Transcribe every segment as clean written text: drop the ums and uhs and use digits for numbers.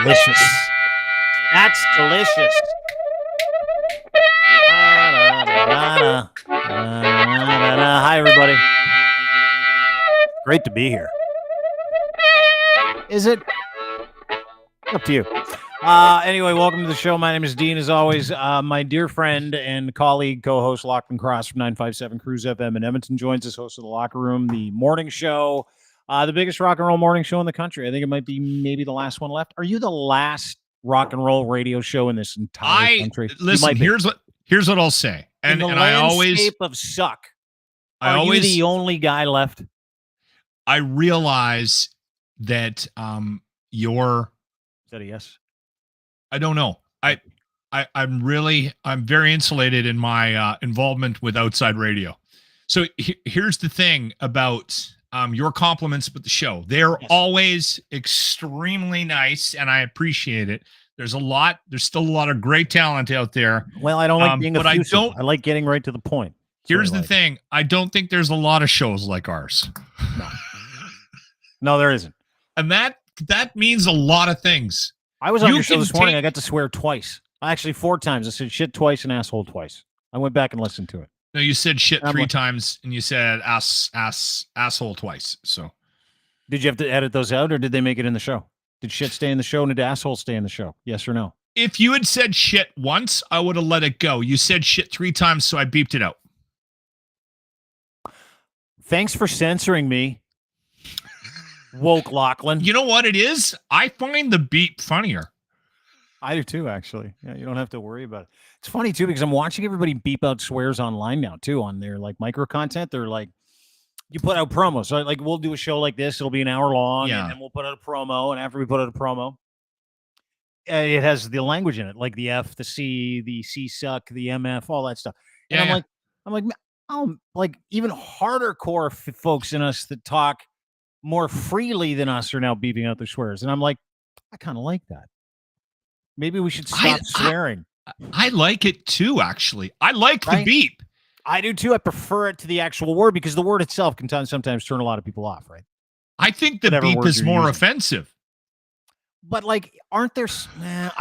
delicious. That's delicious. Hi, everybody. Great to be here. Is it? Up to you. Anyway, welcome to the show. My name is Dean, as always. My dear friend and colleague, co-host Lachlan Cross from 957 Cruise FM in Edmonton joins us, host of The Locker Room, the morning show, the biggest rock and roll morning show in the country. I think it might be maybe the last one left. Are you the last rock and roll radio show in this entire country? Listen, here's what I'll say. And I always of suck. Are you the only guy left? I realize that you're. Is that a yes? I don't know. I'm very insulated in my involvement with outside radio. So here's the thing about your compliments about the show. They're always extremely nice, and I appreciate it. There's still a lot of great talent out there. Well, I don't like being effusive. I like getting right to the point. Here's the thing. I don't think there's a lot of shows like ours. No, there isn't. And that means a lot of things. I was on your show this morning. I got to swear twice. Actually, 4 times. I said shit twice and asshole twice. I went back and listened to it. No, you said shit 3 times and you said asshole twice. So, did you have to edit those out, or did they make it in the show? Did shit stay in the show and did asshole stay in the show? Yes or no? If you had said shit once, I would have let it go. You said shit 3 times, so I beeped it out. Thanks for censoring me, woke Lachlan. You know what it is? I find the beep funnier. I do too, actually. Yeah, you don't have to worry about it. It's funny too, because I'm watching everybody beep out swears online now too, on their like micro content. They're like, you put out promos. So like we'll do a show like this, it'll be an hour long, and then we'll put out a promo, and after we put out a promo, it has the language in it, like the F, the C suck, the MF, all that stuff. And I'm like even harder core folks in us that talk more freely than us are now beeping out their swears. And I'm like, I kind of like that. Maybe we should stop swearing. I like it too, actually. I like the beep. I do too. I prefer it to the actual word because the word itself can sometimes turn a lot of people off, right? I think the beep is more offensive. But like, aren't there?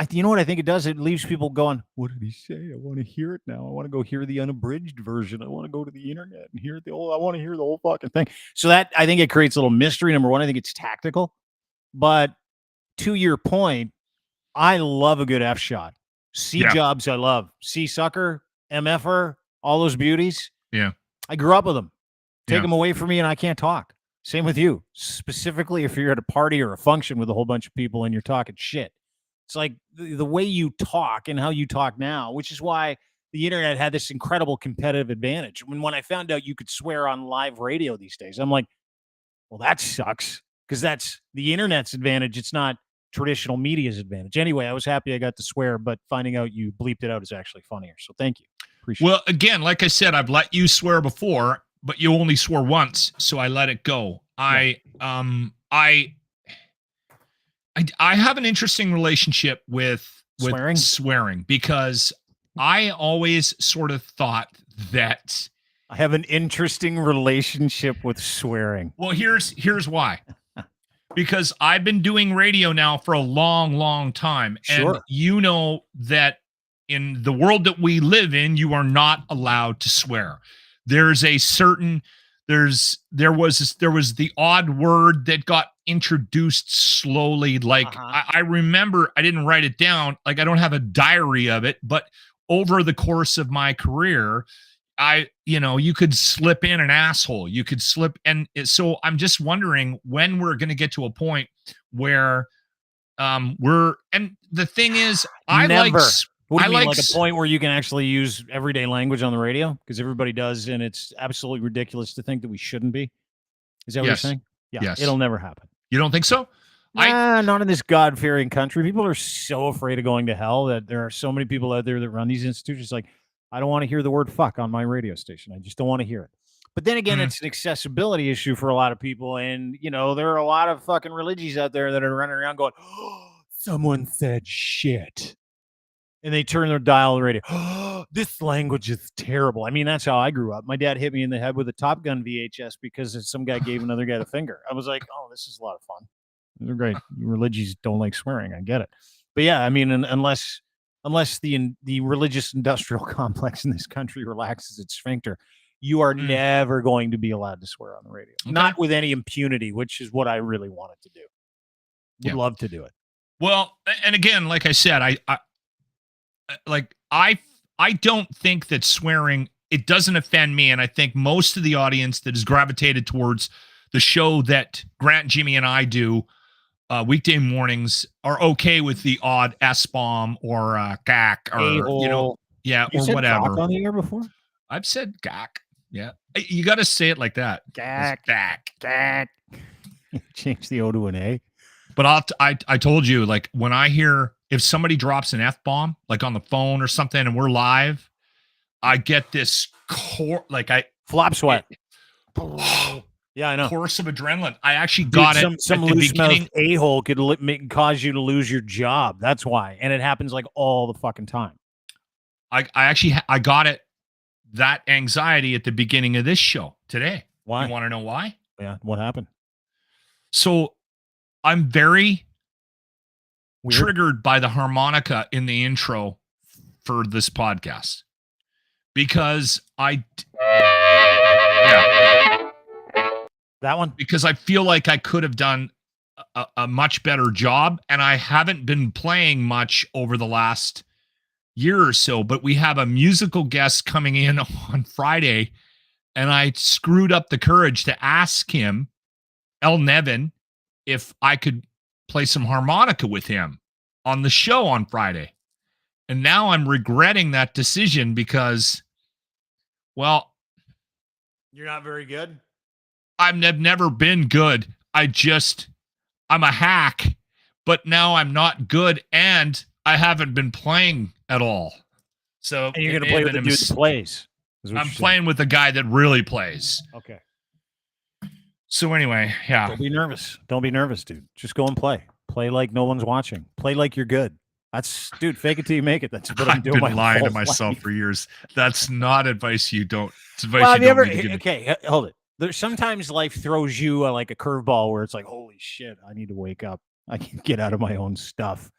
You know what I think it does? It leaves people going, "What did he say? I want to hear it now. I want to go hear the unabridged version. I want to go to the internet and hear I want to hear the whole fucking thing." So that I think it creates a little mystery. Number one, I think it's tactical. But to your point, I love a good F shot. C jobs, I love. C sucker, MFer, all those beauties. Yeah, I grew up with them. Take them away from me, and I can't talk. Same with you, specifically if you're at a party or a function with a whole bunch of people and you're talking shit. It's like the way you talk and how you talk now, which is why the internet had this incredible competitive advantage. When I found out you could swear on live radio these days, I'm like, well, that sucks because that's the internet's advantage. It's not traditional media's advantage. Anyway, I was happy I got to swear, but finding out you bleeped it out is actually funnier. So thank you. Appreciate it. Well, again, like I said, I've let you swear before, but you only swore once, so I let it go. I have an interesting relationship with swearing because I always sort of thought that I have an interesting relationship with swearing. Well, here's why. Because I've been doing radio now for a long, long time, and you know that in the world that we live in, you are not allowed to swear. There's a certain there was the odd word that got introduced slowly. Like I remember, I didn't write it down. Like I don't have a diary of it, but over the course of my career, you could slip in an asshole. You could slip, so I'm just wondering when we're going to get to a point where and the thing is, like a point where you can actually use everyday language on the radio because everybody does, and it's absolutely ridiculous to think that we shouldn't be. Is that what you're saying? Yeah, yes. It'll never happen. You don't think so? Not in this God-fearing country. People are so afraid of going to hell that there are so many people out there that run these institutions. Like, I don't want to hear the word fuck on my radio station. I just don't want to hear it. But then again, it's an accessibility issue for a lot of people. And, there are a lot of fucking religions out there that are running around going, oh, someone said shit. And they turn their dial on the radio. Oh, this language is terrible. I mean, that's how I grew up. My dad hit me in the head with a Top Gun VHS because some guy gave another guy the finger. I was like, oh, this is a lot of fun. They're great. Religions don't like swearing. I get it. But yeah, I mean, unless the religious industrial complex in this country relaxes its sphincter, you are never going to be allowed to swear on the radio. Okay. Not with any impunity, which is what I really wanted to do. Would love to do it. Well, and again, like I said, I don't think that swearing, it doesn't offend me. And I think most of the audience that is gravitated towards the show that Grant, Jimmy, and I do weekday mornings are okay with the odd S-bomb or gack or, A-hole. You or said whatever. On the air before? I've said gack. Yeah. You got to say it like that. Gack. Gack. Change the O to an A. But I told you, like, when I hear if somebody drops an F-bomb, like on the phone or something, and we're live, I get this flop sweat. Yeah, I know. Course of adrenaline. I actually got it. Some loose mouth a-hole could cause you to lose your job. That's why, and it happens like all the fucking time. I got it. That anxiety at the beginning of this show today. Why? You want to know why? Yeah. What happened? So I'm very triggered by the harmonica in the intro for this podcast because that one, because I feel like I could have done a much better job, and I haven't been playing much over the last year or so, but we have a musical guest coming in on Friday, and I screwed up the courage to ask him, El Nevin, if I could play some harmonica with him on the show on Friday. And now I'm regretting that decision because, well, you're not very good. I've never been good. I'm a hack, but now I'm not good and I haven't been playing at all. So and you're going to play with the dude that plays. I'm playing with the guy that really plays. Okay. So anyway, yeah. Don't be nervous. Don't be nervous, dude. Just go and play. Play like no one's watching. Play like you're good. That's, dude, fake it till you make it. That's what I'm doing. I've been lying to myself for years. That's not advice you don't. It's advice well, you don't need to give okay, hold it. There's sometimes life throws you like a curveball where it's like, holy shit, I need to wake up. I can get out of my own stuff.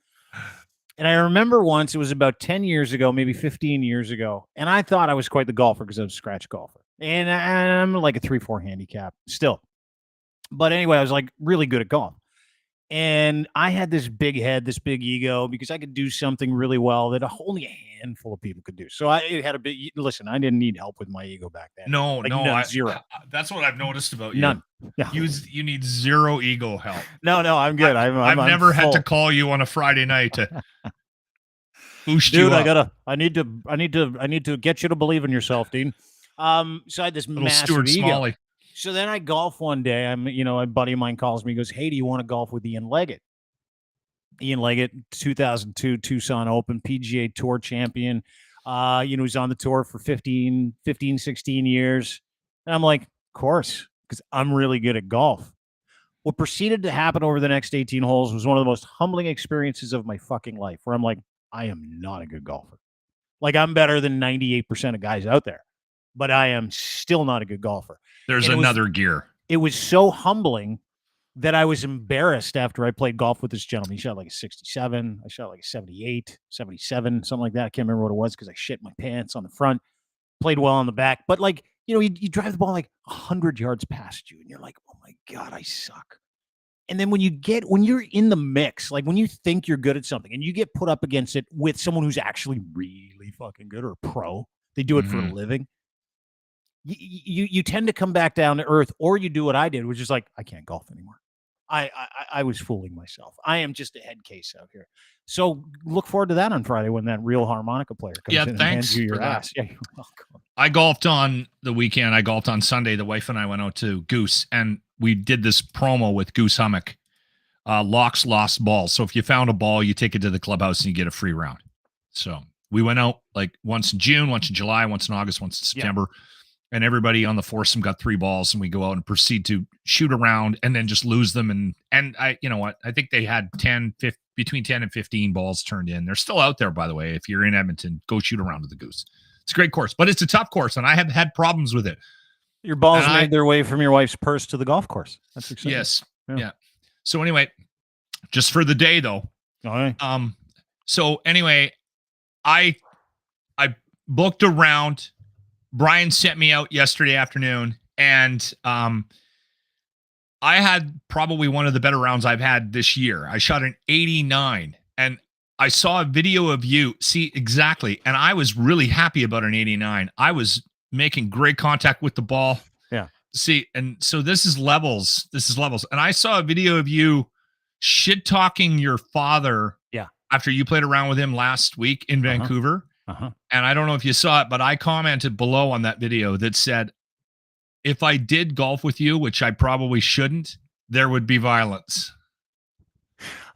And I remember once, it was about 10 years ago, maybe 15 years ago, and I thought I was quite the golfer because I was a scratch golfer. And I'm like a 3-4 handicap still. But anyway, I was like really good at golf. And I had this big head, this big ego, because I could do something really well that only a handful of people could do. So I had a big, listen, I didn't need help with my ego back then. No, zero. That's what I've noticed about you. None. No. You need zero ego help. No, I'm good. I've never had to call you on a Friday night to boost you up. Dude, I need to get you to believe in yourself, Dean. So I had this little massive Stuart ego. Smalley. So then I golf one day. A buddy of mine calls me, he goes, "Hey, do you want to golf with Ian Leggett?" Ian Leggett, 2002 Tucson Open, PGA Tour champion. He's on the tour for 15, 16 years. And I'm like, of course, because I'm really good at golf. What proceeded to happen over the next 18 holes was one of the most humbling experiences of my fucking life, where I'm like, I am not a good golfer. Like, I'm better than 98% of guys out there, but I am still not a good golfer. There's another gear. It was so humbling that I was embarrassed after I played golf with this gentleman. He shot like a 67. I shot like a 78, 77, something like that. I can't remember what it was because I shit my pants on the front, played well on the back. But like, you drive the ball like 100 yards past you and you're like, oh my God, I suck. And then when you're in the mix, like when you think you're good at something and you get put up against it with someone who's actually really fucking good or a pro, they do it for a living. You tend to come back down to earth, or you do what I did, which is like, I can't golf anymore. I was fooling myself. I am just a head case out here. So look forward to that on Friday when that real harmonica player comes in and hands you your ass. Yeah, you're welcome. I golfed on the weekend. I golfed on Sunday. The wife and I went out to Goose, and we did this promo with Goose Hummock. Locks, lost balls. So if you found a ball, you take it to the clubhouse and you get a free round. So we went out like once in June, once in July, once in August, once in September. Yeah. And everybody on the foursome got 3 balls, and we go out and proceed to shoot around and then just lose them. And I, you know what? I think they had between 10 and 15 balls turned in. They're still out there, by the way. If you're in Edmonton, go shoot around with the Goose. It's a great course, but it's a tough course, and I have had problems with it. Your balls made their way from your wife's purse to the golf course. That's exciting. Yes. Yeah. So anyway, just for the day though. All right. So anyway, I booked a round. Brian sent me out yesterday afternoon, and I had probably one of the better rounds I've had this year. I shot an 89, and I saw a video of you. See, exactly. And I was really happy about an 89. I was making great contact with the ball. Yeah. See, and so this is levels. This is levels. And I saw a video of you shit talking your father. Yeah. After you played around with him last week in Vancouver. And I don't know if you saw it, but I commented below on that video that said, if I did golf with you, which I probably shouldn't, there would be violence.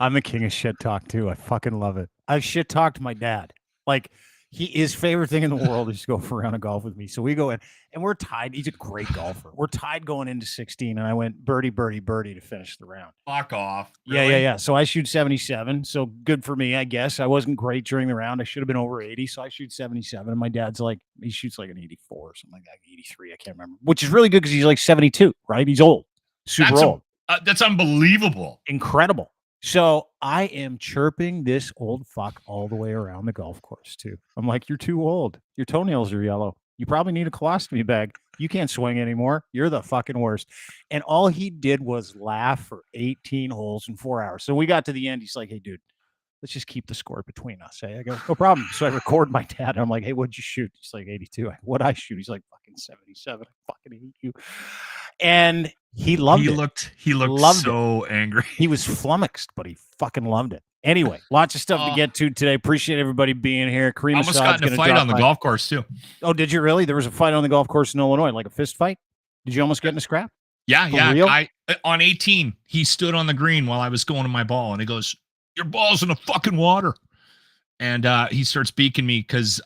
I'm the king of shit talk too. I fucking love it. I've shit talked my dad. Like, his favorite thing in the world is to go for a round of golf with me. So we go in and we're tied. He's a great golfer. We're tied going into 16. And I went birdie, birdie, birdie to finish the round. Fuck off. Really? Yeah. So I shoot 77. So good for me, I guess. I wasn't great during the round. I should have been over 80. So I shoot 77. And my dad's like, he shoots like an 84 or something like that. 83. I can't remember, which is really good because he's like 72, right? He's old, super old. That's unbelievable. Incredible. So I am chirping this old fuck all the way around the golf course too. I'm like, you're too old. Your toenails are yellow. You probably need a colostomy bag. You can't swing anymore. You're the fucking worst. And all he did was laugh for 18 holes in 4 hours. So we got to the end. He's like, hey, dude, let's just keep the score between us. Hey, I go, no problem. So I record my dad. I'm like, hey, what'd you shoot? He's like, 82. What'd I shoot? He's like, fucking 77. I fucking hate you. And he loved it. He looked so angry. He was flummoxed, but he fucking loved it. Anyway, lots of stuff to get to today. Appreciate everybody being here. Kareem almost got in a fight on the golf course too. Oh, did you really? There was a fight on the golf course in Illinois, like a fist fight. Did you almost get in a scrap? Yeah. I on 18, he stood on the green while I was going to my ball, and he goes, "Your ball's in the fucking water." And he starts beaking me because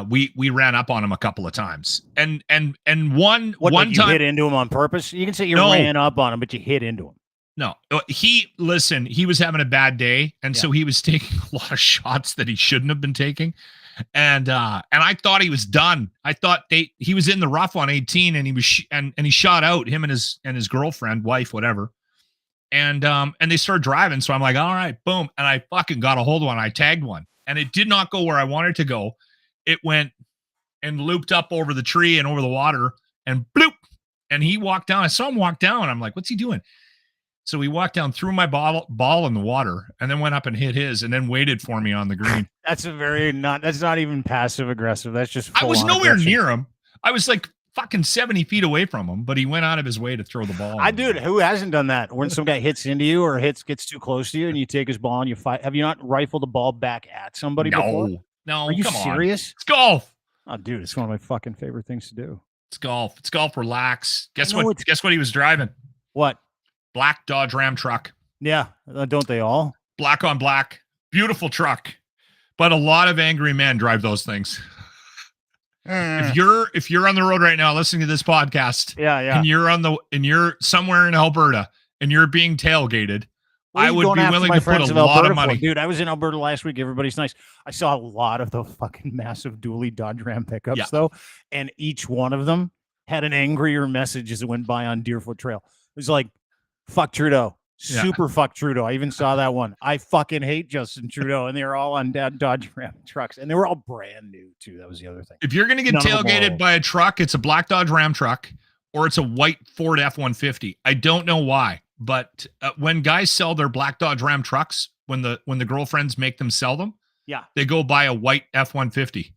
we ran up on him a couple of times. And one time you hit into him on purpose. You can say you ran up on him, but you hit into him. No, he was having a bad day, and so he was taking a lot of shots that he shouldn't have been taking. And I thought he was done. I thought he was in the rough on 18, and he was and he shot out, him and his girlfriend, wife, whatever. And they started driving. So I'm like, all right, boom. And I fucking got a hold of one. I tagged one, and it did not go where I wanted to go. It went and looped up over the tree and over the water, and bloop. And he walked down. I saw him walk down. I'm like, what's he doing? So he walked down, threw my ball in the water, and then went up and hit his, and then waited for me on the green. That's not even passive aggressive. That's just I was nowhere near him. I was like fucking 70 feet away from him, but he went out of his way to throw the ball. Dude, who hasn't done that? When some guy hits into you or gets too close to you and you take his ball and you fight. Have you not rifled the ball back at somebody before? No. Are you serious? It's golf. Oh, dude, it's one of my fucking favorite things to do. It's golf. It's golf. Relax. Guess what he was driving? What? Black Dodge Ram truck. Yeah. Don't they all? Black on black. Beautiful truck. But a lot of angry men drive those things. If you're on the road right now listening to this podcast, and you're somewhere in Alberta and you're being tailgated, I would be willing to put a lot of money. Dude, I was in Alberta last week. Everybody's nice. I saw a lot of the fucking massive dually Dodge Ram pickups though, and each one of them had an angrier message as it went by on Deerfoot Trail. It was like, fuck Trudeau. Super fuck Trudeau. I even saw that one. I fucking hate Justin Trudeau. And they were all on Dodge Ram trucks. And they were all brand new, too. That was the other thing. If you're going to get tailgated by a truck, it's a black Dodge Ram truck or it's a white Ford F-150. I don't know why. But when guys sell their black Dodge Ram trucks, when the girlfriends make them sell them, they go buy a white F-150.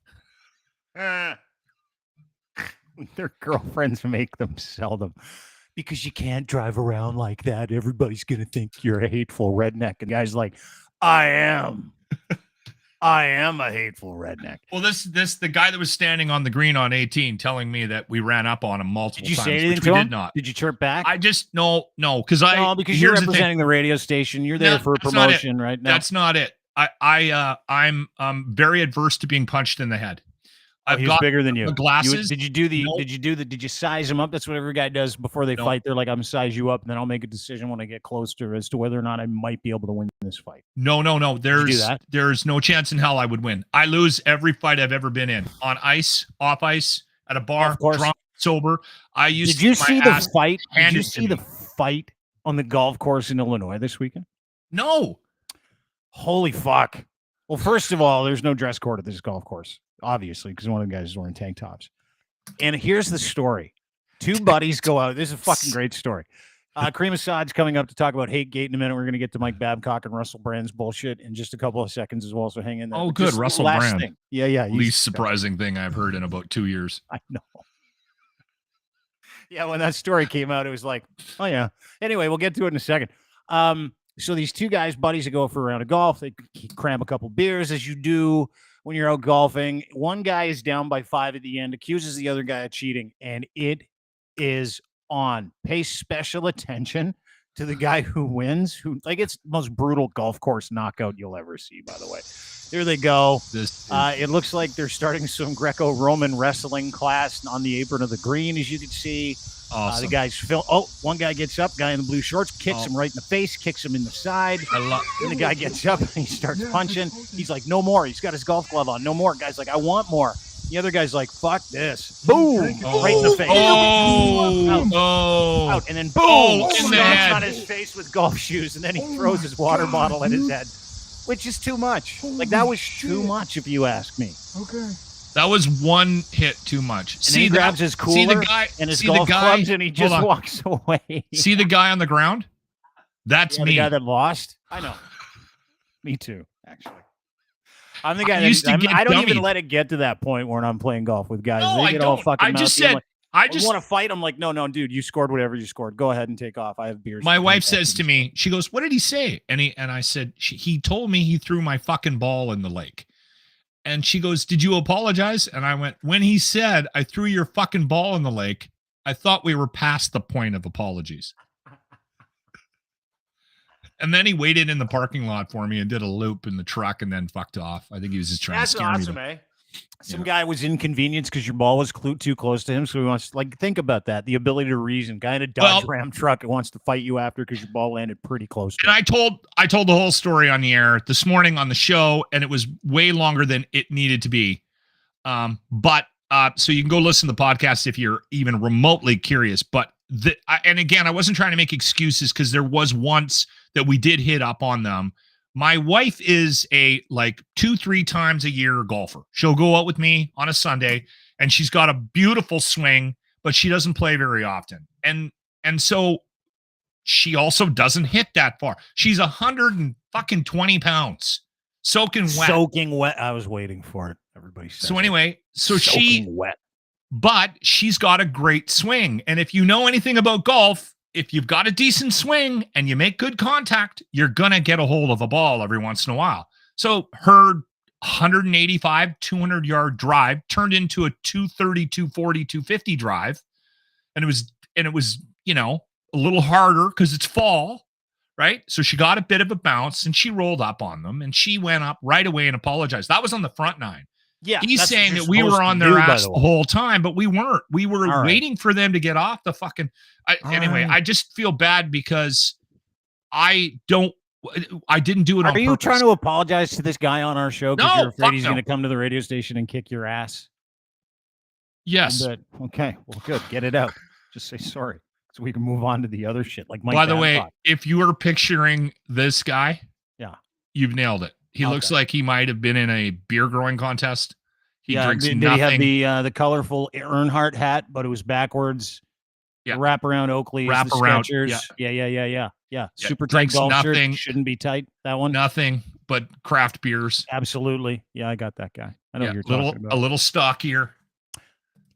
Their girlfriends make them sell them. Because you can't drive around like that. Everybody's going to think you're a hateful redneck. And the guy's like, I am a hateful redneck. Well, the guy that was standing on the green on 18 telling me that we ran up on him multiple times. Did you say anything to him? Did not. Did you chirp back? I just, no, because you're representing the radio station. You're there for a promotion, right? No. That's not it. I'm very adverse to being punched in the head. I've got bigger than you. Glasses. Did you size him up? That's what every guy does before they fight. They're like, I'm size you up, and then I'll make a decision when I get closer as to whether or not I might be able to win this fight. No. There's no chance in hell I would win. I lose every fight I've ever been in. On ice, off ice, at a bar, drunk, sober. Did you see the fight on the golf course in Illinois this weekend? No. Holy fuck. Well, first of all, there's no dress code at this golf course, obviously, because one of the guys is wearing tank tops. And here's the story. Two buddies go out. This is a fucking great story. Kareem Assad's coming up to talk about Hate-Gate in a minute. We're going to get to Mike Babcock and Russell Brand's bullshit in just a couple of seconds as well, so hang in there. Oh, good. Russell Brand. Thing. Yeah. Least surprising thing I've heard in about 2 years. I know. Yeah, when that story came out, it was like, oh, yeah. Anyway, we'll get to it in a second. So these two guys, buddies, that go for a round of golf. They cram a couple beers, as you do when you're out golfing. One guy is down by 5 at the end, accuses the other guy of cheating, and it is on. Pay special attention to the guy who wins, who, like, it's the most brutal golf course knockout you'll ever see, by the way. Here they go. It looks like they're starting some Greco-Roman wrestling class on the apron of the green, as you can see. Awesome. The guy's one guy gets up, guy in the blue shorts, kicks him right in the face, kicks him in the side. And the guy gets up and he starts punching. He's like, no more. He's got his golf glove on. No more. Guy's like, I want more. The other guy's like, fuck this. Boom. Right in the face. Out. And then boom. In the head. On his face with golf shoes. And then he throws his water bottle at his head, which is too much. Like, that was too much, if you ask me. Okay. That was one hit too much. And he grabs his cooler and his golf clubs and he just walks away. See the guy on the ground? That's me. The guy that lost? I know. Me too, actually. I'm the guy that I don't even let it get to that point when I'm playing golf with guys. No, they get all fucking I just want to fight. I'm like, no, dude, you scored whatever you scored. Go ahead and take off. I have beers. My wife says to me, she goes, what did he say? And I said, he told me he threw my fucking ball in the lake. And she goes, did you apologize? And I went, when he said, I threw your fucking ball in the lake, I thought we were past the point of apologies. And then he waited in the parking lot for me and did a loop in the truck and then fucked off. I think he was just trying to scare me. That's awesome, eh? Some guy was inconvenienced because your ball was too close to him. So he wants to, like, think about that. The ability to reason. Guy in a Dodge Ram truck that wants to fight you after because your ball landed pretty close to him. And I told the whole story on the air this morning on the show, and it was way longer than it needed to be. So you can go listen to the podcast if you're even remotely curious. But and again, I wasn't trying to make excuses because there was once that we did hit up on them. My wife is a 2-3 times a year golfer. She'll go out with me on a Sunday and she's got a beautiful swing, but she doesn't play very often. And so she also doesn't hit that far. She's 120 pounds, soaking wet. Soaking wet. I was waiting for it. Everybody says so anyway, so soaking wet. But she's got a great swing. And if you know anything about golf, if you've got a decent swing and you make good contact, you're going to get a hold of a ball every once in a while. So her 185, 200-yard drive turned into a 230, 240, 250 drive. And it was, a little harder because it's fall, right? So she got a bit of a bounce and she rolled up on them and she went up right away and apologized. That was on the front nine. Yeah, he's saying that we were on their ass the whole time, but we weren't. We were waiting for them to get off the fucking. I just feel bad because I didn't do it on purpose. Are you trying to apologize to this guy on our show because you're afraid he's going to come to the radio station and kick your ass? Yes. Okay. Well, good. Get it out. Just say sorry so we can move on to the other shit. Like Mike. By the way, if you were picturing this guy, you've nailed it. He looks like he might have been in a beer growing contest. He drinks nothing. Did he have the colorful Earnhardt hat, but it was backwards? Yeah. The wraparound Oakley. Wraparound. Yeah. Super tight golf shirt. Shouldn't be tight. That one. Nothing but craft beers. Absolutely. Yeah, I got that guy. I know what you're talking about. A little stockier.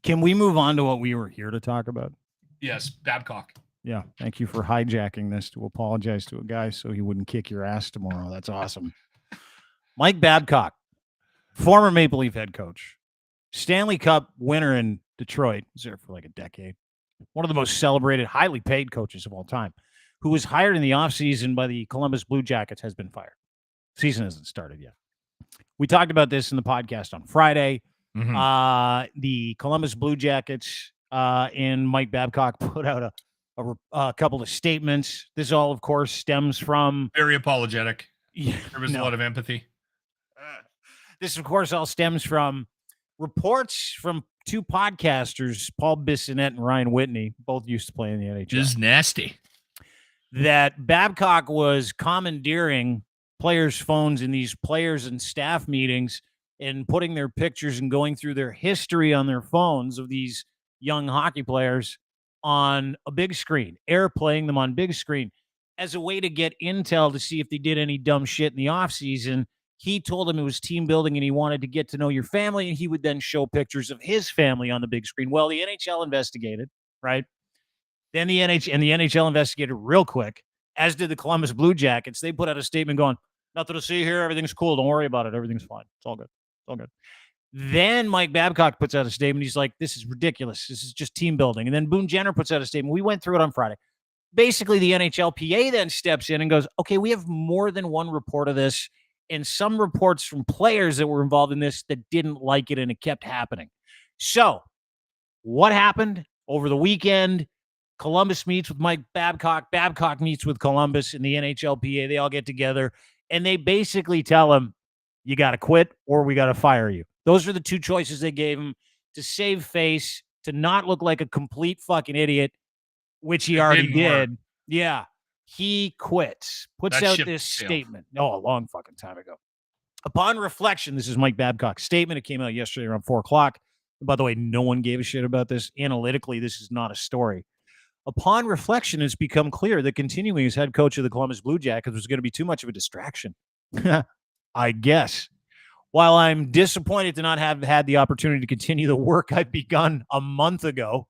Can we move on to what we were here to talk about? Yes, Babcock. Yeah. Thank you for hijacking this to apologize to a guy so he wouldn't kick your ass tomorrow. That's awesome. Mike Babcock, former Maple Leaf head coach, Stanley Cup winner in Detroit, was there for like a decade. One of the most celebrated, highly paid coaches of all time, who was hired in the offseason by the Columbus Blue Jackets, has been fired. Season hasn't started yet. We talked about this in the podcast on Friday. Mm-hmm. The Columbus Blue Jackets and Mike Babcock put out a couple of statements. This all, of course, stems from... Very apologetic. Yeah, there was a lot of empathy. This, of course, all stems from reports from two podcasters, Paul Bissonnette and Ryan Whitney, both used to play in the NHL. This is nasty. that Babcock was commandeering players' phones in these players and staff meetings and putting their pictures and going through their history on their phones of these young hockey players on a big screen, airplaying them on big screen as a way to get intel to see if they did any dumb shit in the offseason. He told him it was team building and he wanted to get to know your family, and he would then show pictures of his family on the big screen. Well, the NHL investigated, right? Then the NHL investigated real quick, as did the Columbus Blue Jackets. They put out a statement going, nothing to see here. Everything's cool. Don't worry about it. Everything's fine. It's all good. It's all good. Then Mike Babcock puts out a statement. He's like, this is ridiculous. This is just team building. And then Boone Jenner puts out a statement. We went through it on Friday. Basically, the NHLPA then steps in and goes, okay, we have more than one report of this, and some reports from players that were involved in this that didn't like it, and it kept happening. So what happened over the weekend? Columbus meets with Mike Babcock. Babcock meets with Columbus and the NHLPA. They all get together, and they basically tell him, you got to quit or we got to fire you. Those are the two choices they gave him to save face, to not look like a complete fucking idiot, which he already did. Yeah. He quits, puts out this statement. No, a long fucking time ago. Upon reflection, this is Mike Babcock's statement. It came out yesterday around 4:00. By the way, no one gave a shit about this. Analytically, this is not a story. Upon reflection, it's become clear that continuing as head coach of the Columbus Blue Jackets was going to be too much of a distraction. I guess. While I'm disappointed to not have had the opportunity to continue the work I've begun a month ago,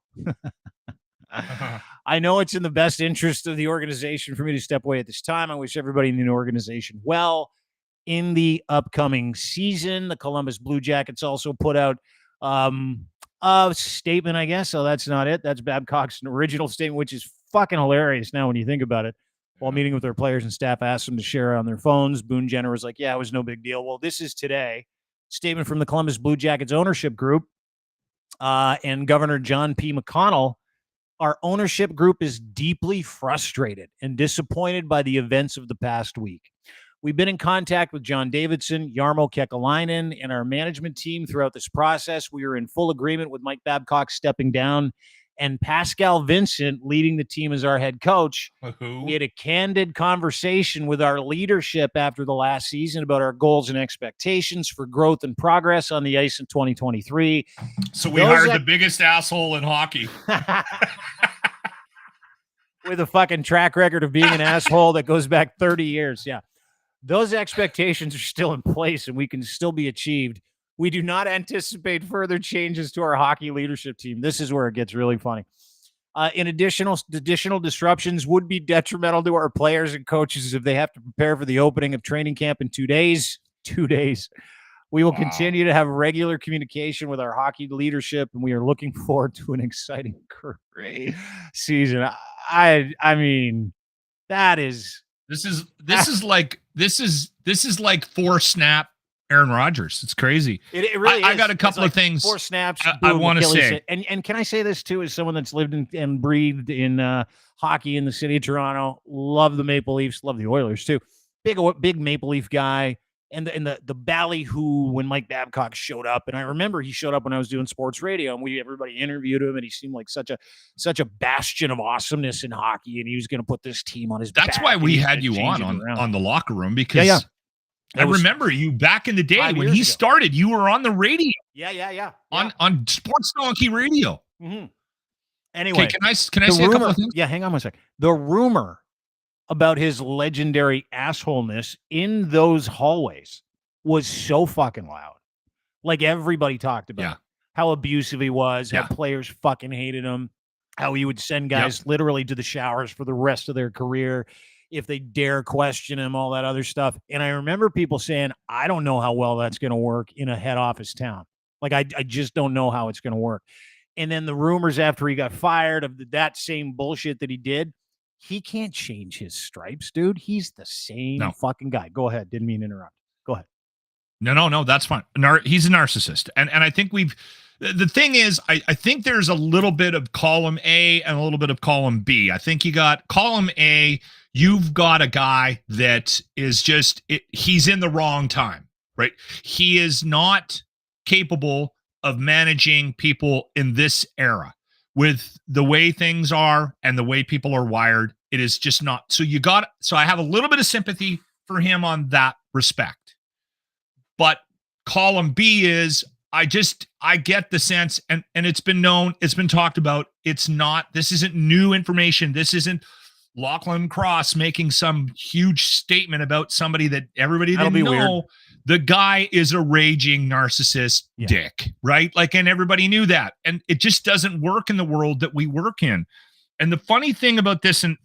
I know it's in the best interest of the organization for me to step away at this time. I wish everybody in the organization well in the upcoming season. The Columbus Blue Jackets also put out a statement, I guess. So that's not it. That's Babcock's original statement, which is fucking hilarious now when you think about it. While meeting with their players and staff, asked them to share on their phones. Boone Jenner was like, yeah, it was no big deal. Well, this is today. Statement from the Columbus Blue Jackets ownership group and Governor John P. McConnell. Our ownership group is deeply frustrated and disappointed by the events of the past week. We've been in contact with John Davidson, Jarmo Kekalainen, and our management team throughout this process. We are in full agreement with Mike Babcock stepping down and Pascal Vincent leading the team as our head coach. We had a candid conversation with our leadership after the last season about our goals and expectations for growth and progress on the ice in 2023. So we hired the biggest asshole in hockey. With a fucking track record of being an asshole that goes back 30 years. Yeah. Those expectations are still in place and we can still be achieved. We do not anticipate further changes to our hockey leadership team. This is where it gets really funny. Additional disruptions would be detrimental to our players and coaches if they have to prepare for the opening of training camp in 2 days. 2 days. We will continue to have regular communication with our hockey leadership, and we are looking forward to an exciting great season. I mean, that is this is like 4 snap Aaron Rodgers. It's crazy. It really is. I got a couple of things 4 snaps. I want to say. And can I say this too, as someone that's lived and breathed in hockey in the city of Toronto, love the Maple Leafs, love the Oilers too. Big Maple Leaf guy. And the ballyhoo when Mike Babcock showed up. And I remember he showed up when I was doing sports radio and everybody interviewed him, and he seemed like such a bastion of awesomeness in hockey, and he was going to put this team on his back. That's why we had you on the locker room, because I remember you back in the day when he started, you were on the radio. Yeah. On Sports Donkey Radio. Mm-hmm. Anyway, can I say a couple of things? Yeah, hang on one sec. The rumor about his legendary assholeness in those hallways was so fucking loud. Like, everybody talked about how abusive he was, how players fucking hated him, how he would send guys literally to the showers for the rest of their career if they dare question him, all that other stuff. And I remember people saying, I don't know how well that's going to work in a head office town. Like, I just don't know how it's going to work. And then the rumors after he got fired of that same bullshit that he did, he can't change his stripes, dude. He's the same fucking guy. Go ahead. Didn't mean to interrupt. Go ahead. No, that's fine. He's a narcissist. And I think the thing is, I think there's a little bit of column A and a little bit of column B. I think you got column A, you've got a guy that is he's in the wrong time, right? He is not capable of managing people in this era. With the way things are and the way people are wired, It is just not. So I have a little bit of sympathy for him on that respect. But column B is, I get the sense, and it's been known, it's been talked about. This isn't new information. This isn't Lachlan Cross making some huge statement about somebody that everybody didn't know. Weird. The guy is a raging narcissist dick, right? Like, and everybody knew that. And it just doesn't work in the world that we work in. And the funny thing about this, and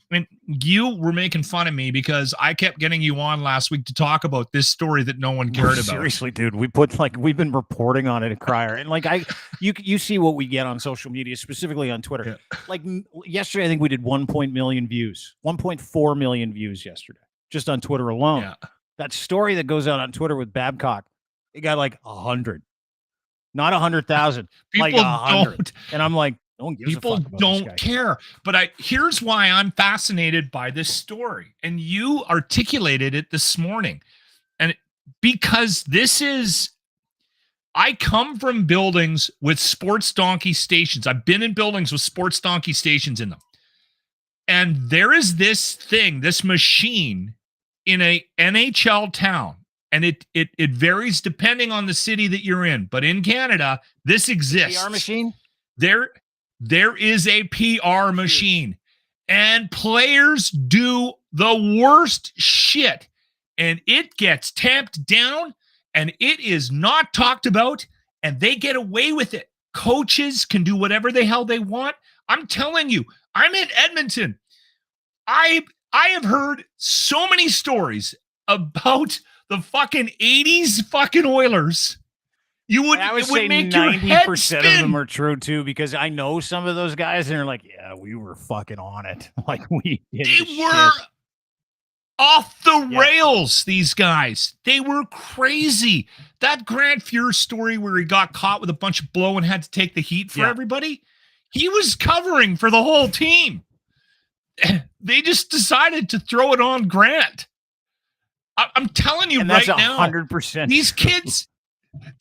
you were making fun of me because I kept getting you on last week to talk about this story that no one cared about. Seriously, dude, we've been reporting on it at Crier, and like you see what we get on social media, specifically on Twitter. Yeah. Like yesterday, I think we did 1.4 million views yesterday, just on Twitter alone. Yeah. That story that goes out on Twitter with Babcocked, it got like 100, not 100,000, like 100, and I'm like. People don't care. But here's why I'm fascinated by this story. And you articulated it this morning. And because I come from buildings with sports donkey stations. I've been in buildings with sports donkey stations in them. And there is this machine in a NHL town. And it varies depending on the city that you're in. But in Canada, this exists. PR machine? There is a PR machine, and players do the worst shit, and it gets tamped down, and it is not talked about, and they get away with it. Coaches can do whatever the hell they want. I'm telling you, I'm in Edmonton. I have heard so many stories about the fucking 80s fucking Oilers. I would say make 90% of them are true too, because I know some of those guys and they're like, yeah, we were fucking on it. Like they were off the rails. These guys, they were crazy. That Grant Fuhr story where he got caught with a bunch of blow and had to take the heat for everybody. He was covering for the whole team. They just decided to throw it on Grant. I'm telling you right now, 100%.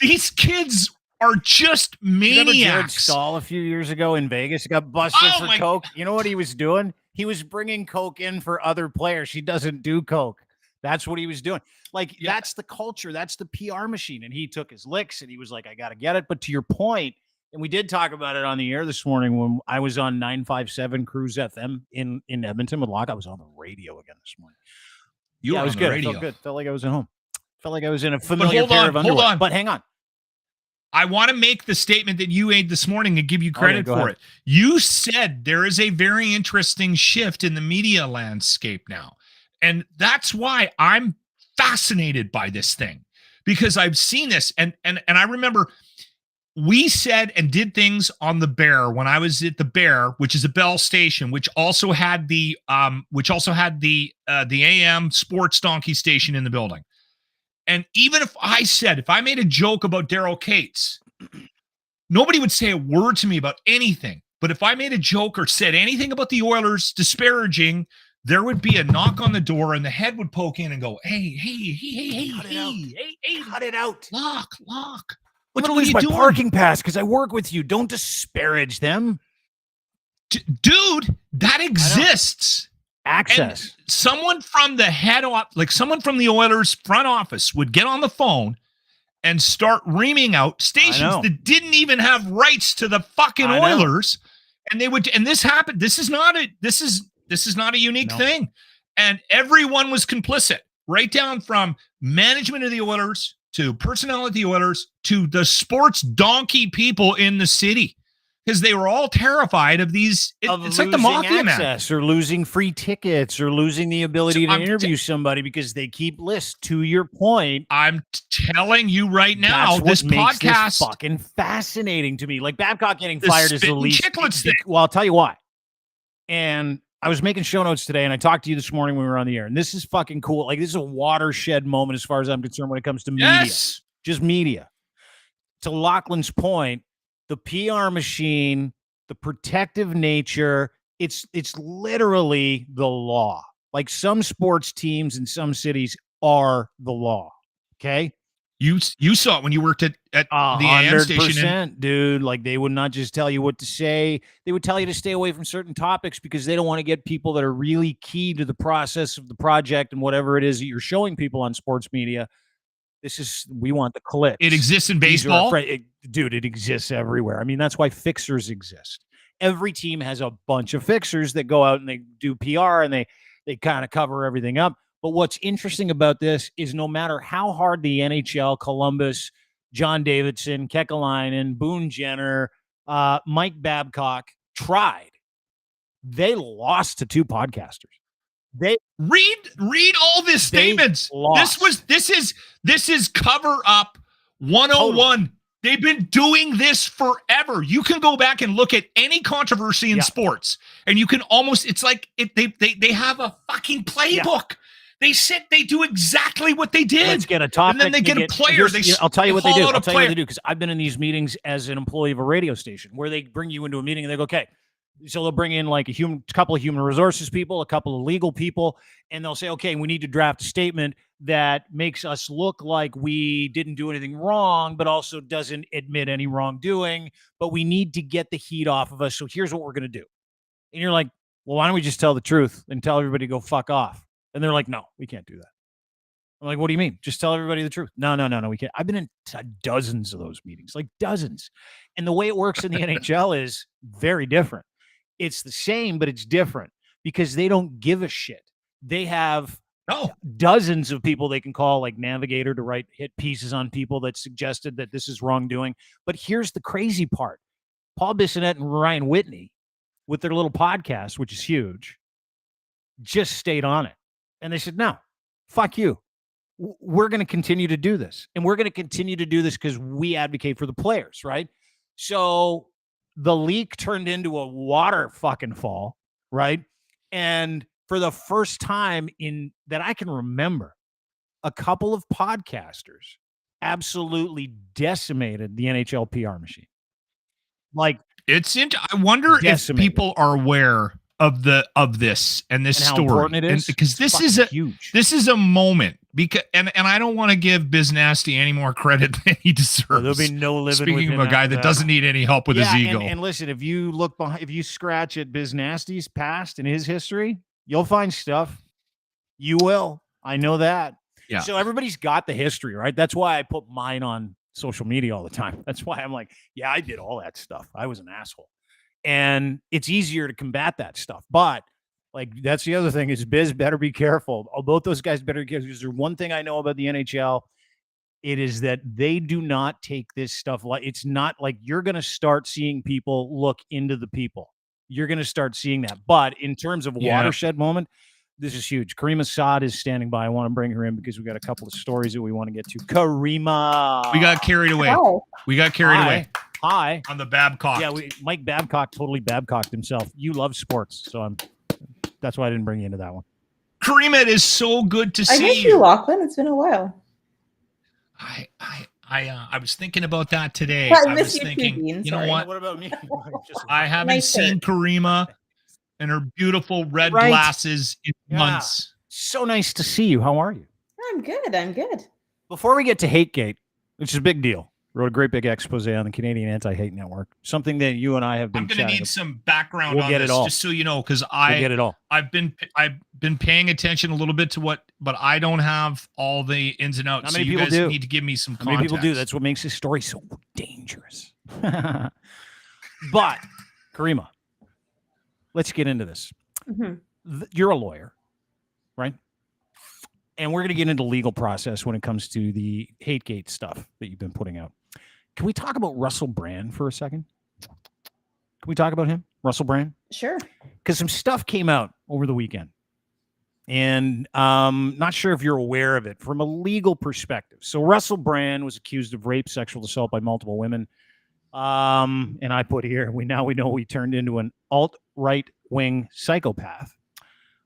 These kids are just maniacs. Remember Jared Stahl a few years ago in Vegas got busted for coke? You know what he was doing? He was bringing coke in for other players. He doesn't do coke. That's what he was doing. Like, that's the culture. That's the PR machine. And he took his licks and he was like, I got to get it. But to your point, and we did talk about it on the air this morning when I was on 957 Cruise FM in Edmonton with Locke. I was on the radio again this morning. It was good. I felt good. Felt like I was at home. Felt like I was in a familiar pair of underwear. Hold on. But hang on. I want to make the statement that you made this morning and give you credit for it. You said there is a very interesting shift in the media landscape now. And that's why I'm fascinated by this thing, because I've seen this. And I remember we said and did things on the Bear when I was at the Bear, which is a Bell station, which also had the AM sports donkey station in the building. And even if I made a joke about Daryl Cates, nobody would say a word to me about anything. But if I made a joke or said anything about the Oilers disparaging, there would be a knock on the door and the head would poke in and go, hey, cut it out. Lock. I'm going to lose my parking pass because I work with you. Don't disparage them. Dude, that exists. Access. And someone from someone from the Oilers front office would get on the phone and start reaming out stations that didn't even have rights to the fucking Oilers. And they would, and this happened. This is not a unique thing. And everyone was complicit, right down from management of the Oilers to personnel at the Oilers to the sports donkey people in the city. Because they were all terrified of these. It's like the mafia access or losing free tickets or losing the ability to interview somebody because they keep lists. To your point, I'm telling you right now, this podcast is fucking fascinating to me. Like Babcock getting fired is the least. Thing. Well, I'll tell you why. And I was making show notes today, and I talked to you this morning when we were on the air. And this is fucking cool. Like, this is a watershed moment as far as I'm concerned when it comes to media. Just media. To Lachlan's point, the PR machine, the protective nature, it's literally the law. Like, some sports teams in some cities are the law. Okay. You saw it when you worked at the AM station. 100%, dude. Like, they would not just tell you what to say. They would tell you to stay away from certain topics because they don't want to get people that are really key to the process of the project and whatever it is that you're showing people on sports media. We want the clicks. It exists in baseball? Dude, it exists everywhere. I mean, that's why fixers exist. Every team has a bunch of fixers that go out and they do PR and they kind of cover everything up. But what's interesting about this is no matter how hard the NHL, Columbus, John Davidson, Kekalainen, Boone Jenner, Mike Babcock tried, they lost to two podcasters. They read all these statements. This is cover up 101. Totally. They've been doing this forever. You can go back and look at any controversy in sports, and you can it's like they have a fucking playbook. Yeah. They do exactly what they did. Let's get a topic. And then they get a player. I'll tell you what they do. I'll tell you what they do, because I've been in these meetings as an employee of a radio station where they bring you into a meeting and they go, okay, so they'll bring in like a couple of human resources people, a couple of legal people, and they'll say, okay, we need to draft a statement that makes us look like we didn't do anything wrong, but also doesn't admit any wrongdoing, but we need to get the heat off of us. So here's what we're going to do. And you're like, well, why don't we just tell the truth and tell everybody to go fuck off? And they're like, no, we can't do that. I'm like, what do you mean? Just tell everybody the truth. No, we can't. I've been in dozens of those meetings, like dozens. And the way it works in the NHL is very different. It's the same, but it's different because they don't give a shit. They have dozens of people they can call, like Navigator, to hit pieces on people that suggested that this is wrongdoing. But here's the crazy part. Paul Bissonnette and Ryan Whitney, with their little podcast, which is huge, just stayed on it. And they said, no, fuck you. We're going to continue to do this. And we're going to continue to do this because we advocate for the players, right? So the leak turned into a water fucking fall, right? And for the first time that I can remember, a couple of podcasters absolutely decimated the NHL PR machine. Like, I wonder if people are aware of this and this story, important it is, because this is huge. This is a moment, because and I don't want to give Biz Nasty any more credit than he deserves. Well, there'll be no living. Speaking of a guy that doesn't need any help with his ego. And listen, if you look behind, if you scratch at Biz Nasty's past and his history, you'll find stuff. You will. I know that. Yeah. So everybody's got the history, right? That's why I put mine on social media all the time. That's why I'm like, yeah, I did all that stuff. I was an asshole. And it's easier to combat that stuff. But like, that's the other thing is Biz better be careful. Both those guys better be careful. Because there's one thing I know about the NHL. It is that they do not take this stuff like, it's not like you're going to start seeing people look into the people. You're going to start seeing that. But in terms of watershed moment, this is huge. Karima Saad is standing by. I want to bring her in because we got a couple of stories that we want to get to. Karima. We got carried away. Hi. Hi. On the Babcock. Yeah, Mike Babcock totally Babcocked himself. You love sports, so that's why I didn't bring you into that one. Karima, it is so good to see you. I miss you, Lachlan. It's been a while. I was thinking about that today. I was thinking, you know what? What about me? I haven't seen Karima and her beautiful red glasses in months. So nice to see you. How are you? I'm good. Before we get to Hategate, which is a big deal, wrote a great big expose on the Canadian Anti-Hate Network. Something that you and I have been. I'm going to need some background on this, just so you know, because we'll get it all. I've been paying attention a little bit to but I don't have all the ins and outs. How many so you people guys do? Need to give me some context. How many people do? That's what makes this story so dangerous. But Karima, let's get into this. Mm-hmm. You're a lawyer, right? And we're going to get into legal process when it comes to the Hategate stuff that you've been putting out. Can we talk about Russell Brand for a second? Can we talk about him, Russell Brand? Sure. Because some stuff came out over the weekend. And not sure if you're aware of it from a legal perspective. So Russell Brand was accused of rape, sexual assault by multiple women. And I put here, we know he turned into an alt-right wing psychopath.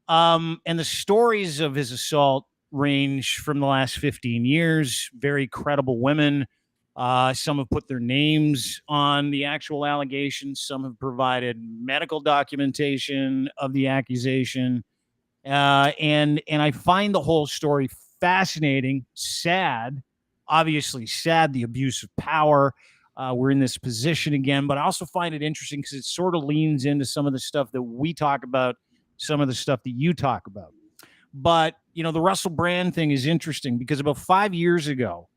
And the stories of his assault range from the last 15 years, very credible women. Some have put their names on the actual allegations. Some have provided medical documentation of the accusation. And I find the whole story fascinating, sad, obviously sad, the abuse of power. We're in this position again, but I also find it interesting because it sort of leans into some of the stuff that we talk about, some of the stuff that you talk about. But, the Russell Brand thing is interesting because about 5 years ago,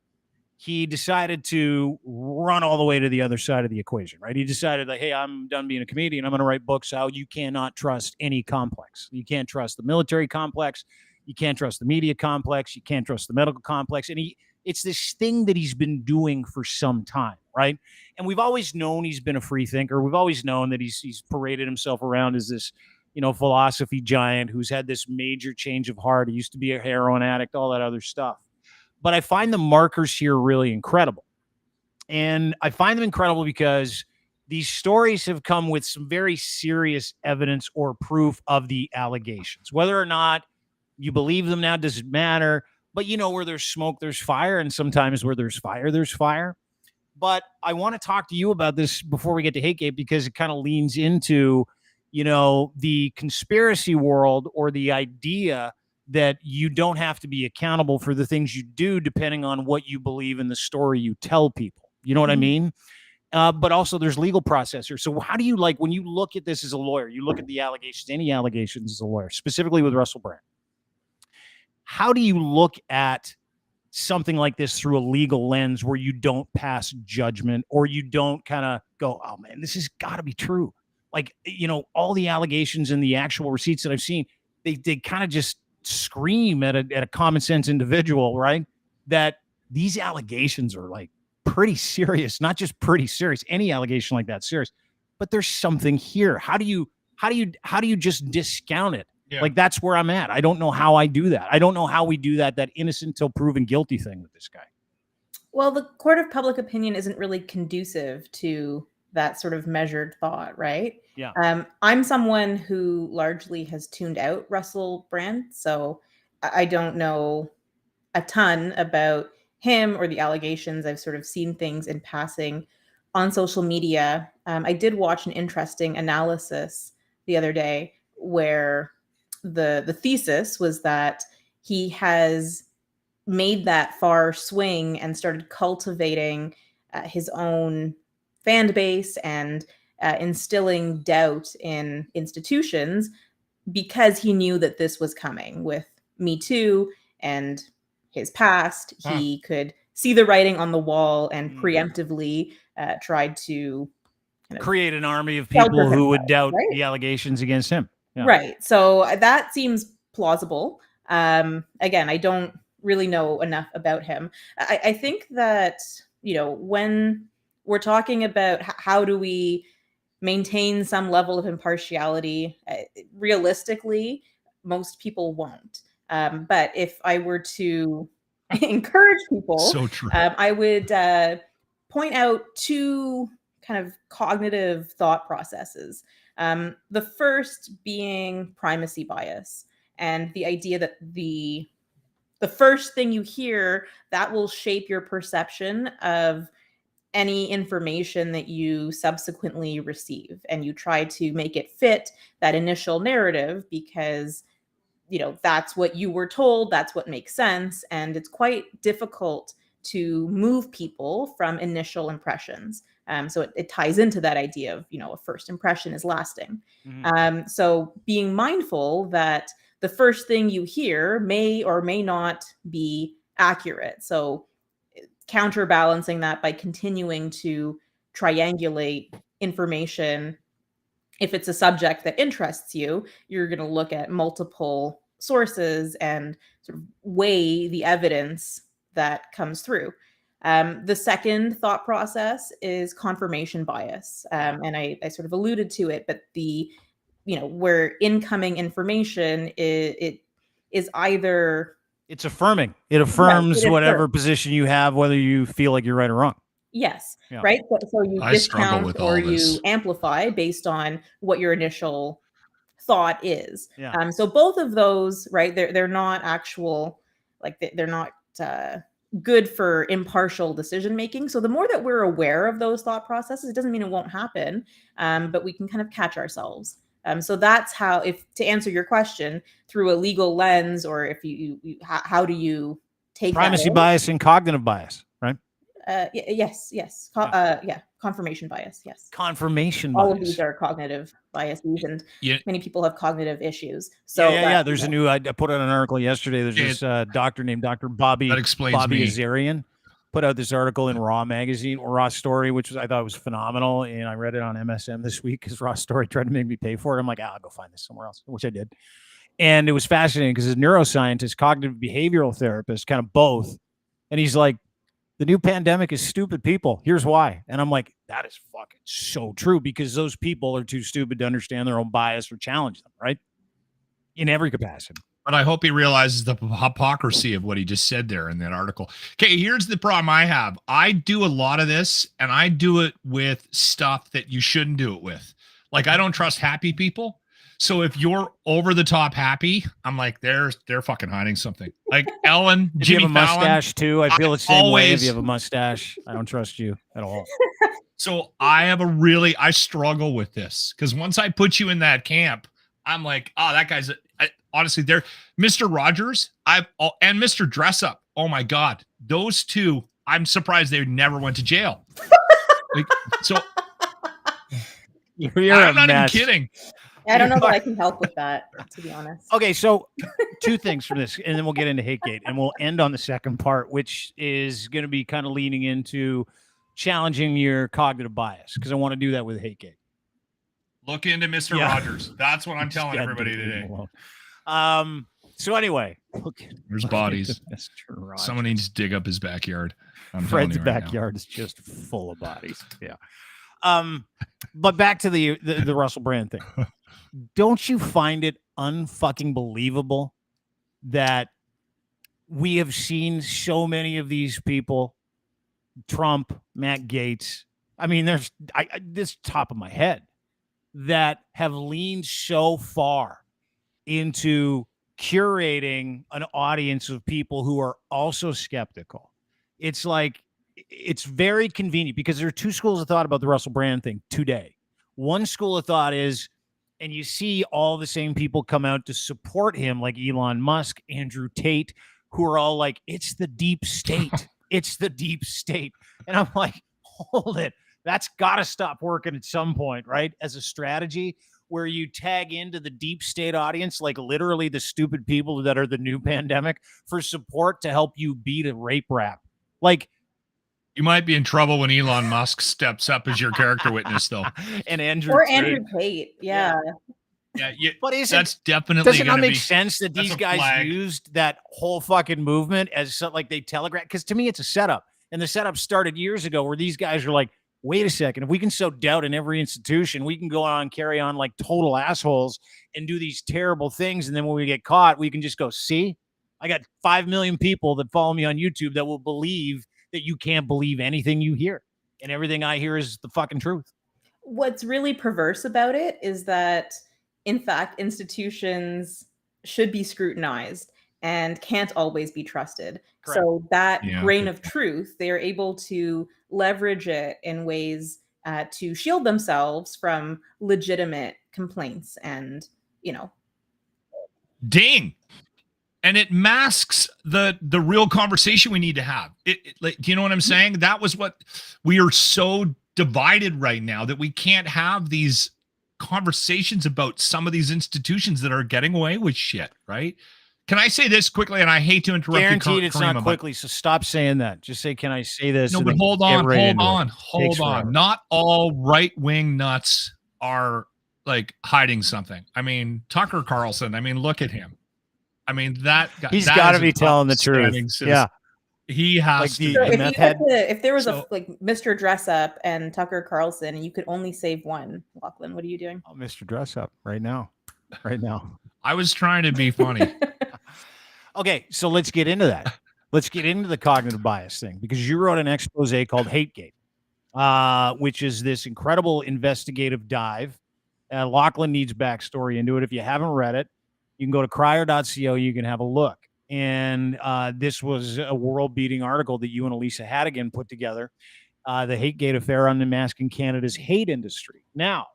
he decided to run all the way to the other side of the equation, right? He decided that, hey, I'm done being a comedian. I'm going to write books how you cannot trust any complex. You can't trust the military complex. You can't trust the media complex. You can't trust the medical complex. And it's this thing that he's been doing for some time, right? And we've always known he's been a free thinker. We've always known that he's paraded himself around as this, philosophy giant who's had this major change of heart. He used to be a heroin addict, all that other stuff. But I find the markers here really incredible. And I find them incredible because these stories have come with some very serious evidence or proof of the allegations. Whether or not you believe them now doesn't matter. But where there's smoke, there's fire. And sometimes where there's fire, there's fire. But I want to talk to you about this before we get to Hategate because it kind of leans into, the conspiracy world or the idea that you don't have to be accountable for the things you do depending on what you believe in the story you tell people. You know what I mean? But also there's legal processors. So how do you when you look at this as a lawyer, you look at the allegations, any allegations as a lawyer, specifically with Russell Brand, how do you look at something like this through a legal lens where you don't pass judgment or you don't kind of go, oh man, this has got to be true. All the allegations and the actual receipts that I've seen, they kind of just scream at a common sense individual, right? That these allegations are pretty serious, not just pretty serious, any allegation like that serious, but there's something here. How do you just discount it? Yeah. That's where I'm at. I don't know how I do that. I don't know how we do that innocent till proven guilty thing with this guy. Well, the court of public opinion isn't really conducive to that sort of measured thought, right? Yeah. I'm someone who largely has tuned out Russell Brand, so I don't know a ton about him or the allegations. I've sort of seen things in passing on social media. I did watch an interesting analysis the other day where the thesis was that he has made that far swing and started cultivating his own fan base and instilling doubt in institutions because he knew that this was coming with Me Too and his past. He could see the writing on the wall and preemptively tried to create an army of people who would doubt the allegations against him. Yeah. Right. So that seems plausible. Again, I don't really know enough about him. I think that, when we're talking about how do we maintain some level of impartiality, realistically, most people won't. But if I were to encourage people, so true. I would point out two kind of cognitive thought processes. The first being primacy bias and the idea that the first thing you hear that will shape your perception of any information that you subsequently receive, and you try to make it fit that initial narrative because that's what you were told, that's what makes sense, and it's quite difficult to move people from initial impressions. So it ties into that idea of a first impression is lasting. So being mindful that the first thing you hear may or may not be accurate. So counterbalancing that by continuing to triangulate information. If it's a subject that interests you, you're going to look at multiple sources and sort of weigh the evidence that comes through. The second thought process is confirmation bias. And I sort of alluded to it, but where incoming information it is either it's affirming. It affirms whatever position you have, whether you feel like you're right or wrong. Yes. Yeah. Right. So you discount or you amplify based on what your initial thought is. Yeah. So both of those, right? They're not actual, they're not good for impartial decision making. So the more that we're aware of those thought processes, it doesn't mean it won't happen, but we can kind of catch ourselves. So that's how, to answer your question through a legal lens, or if how do you take primacy that bias and cognitive bias, right? Yes. Confirmation bias. Yes. Confirmation All bias. of these are cognitive biases, and many people have cognitive issues. There's a new. I put out an article yesterday. There's this doctor named Dr. Bobby Azarian put out this article in Raw magazine or Raw Story, which I thought was phenomenal, and I read it on MSM this week because Raw Story tried to make me pay for it. I'm like, I'll go find this somewhere else, which I did, and it was fascinating because a neuroscientist, cognitive behavioral therapist, kind of both, and he's like, the new pandemic is stupid people. Here's why. And I'm like, that is fucking so true, because those people are too stupid to understand their own bias or challenge them, right? In every capacity. But I hope he realizes the hypocrisy of what he just said there in that article. Okay, here's the problem I have. I do a lot of this, and I do it with stuff that you shouldn't do it with. Like, I don't trust happy people. So if you're over the top happy, I'm like, they're fucking hiding something. Like Ellen, if Jimmy you have a Fallon, mustache too, I feel the same way. If you have a mustache, I don't trust you at all. So I struggle with this, because once I put you in that camp, I'm like, oh, that guy's honestly, they're Mr. Rogers, and Mr. Dress Up. Oh my God, those two, I'm surprised they never went to jail. Like, so I'm not even kidding. I don't know that I can help with that, to be honest. Okay, so two things from this, and then we'll get into Hategate, and we'll end on the second part, which is going to be kind of leaning into challenging your cognitive bias, because I want to do that with Hategate. Look into Mr. Rogers. That's what I'm telling everybody today. So anyway, there's bodies. Someone needs to dig up his backyard. Fred's backyard is just full of bodies. Yeah. But back to the Russell Brand thing. Don't you find it unfucking believable that we have seen so many of these people, Trump, Matt Gaetz, I mean, there's this top of my head, that have leaned so far into curating an audience of people who are also skeptical. It's like, it's very convenient, because there are two schools of thought about the Russell Brand thing today. One school of thought is, and you see all the same people come out to support him, like Elon Musk, Andrew Tate, who are all like, it's the deep state. It's the deep state. And I'm like, hold it. That's got to stop working at some point, right? As a strategy where you tag into the deep state audience, like literally the stupid people that are the new pandemic, for support to help you beat a rape rap. Like, you might be in trouble when Elon Musk steps up as your character witness, though. And Andrew Tate. Yeah. But that's definitely does it not make sense that these guys used that whole fucking movement as like they telegraphed? Because to me, it's a setup. And the setup started years ago, where these guys are like, wait a second, if we can sow doubt in every institution, we can go on, carry on like total assholes and do these terrible things. And then when we get caught, we can just go, see, I got 5 million people that follow me on YouTube that will believe that you can't believe anything you hear. And everything I hear is the fucking truth. What's really perverse about it is that, in fact, institutions should be scrutinized and can't always be trusted. Correct. So that grain of truth, they are able to leverage it in ways to shield themselves from legitimate complaints and, Ding. And it masks the real conversation we need to have. Like, do you know what I'm saying? That was what we are so divided right now, that we can't have these conversations about some of these institutions that are getting away with shit, right? Can I say this quickly? And I hate to interrupt. Guaranteed it's not quickly, so stop saying that. Just say, can I say this? No, but hold on. Not all right-wing nuts are like hiding something. I mean, Tucker Carlson, I mean, look at him. I mean, that guy, he's got to be telling the truth. Yeah, he has to. If there was a Mr. Dress Up and Tucker Carlson, you could only save one. Lachlan, what are you doing? Oh, Mr. Dress Up right now. I was trying to be funny. Okay, so let's get into that. Let's get into the cognitive bias thing, because you wrote an expose called Hategate, which is this incredible investigative dive. Lachlan needs backstory into it. If you haven't read it, you can go to crier.co. You can have a look. And this was a world-beating article that you and Elisa Haddigan put together, the Hategate affair unmasking Canada's hate industry. Now,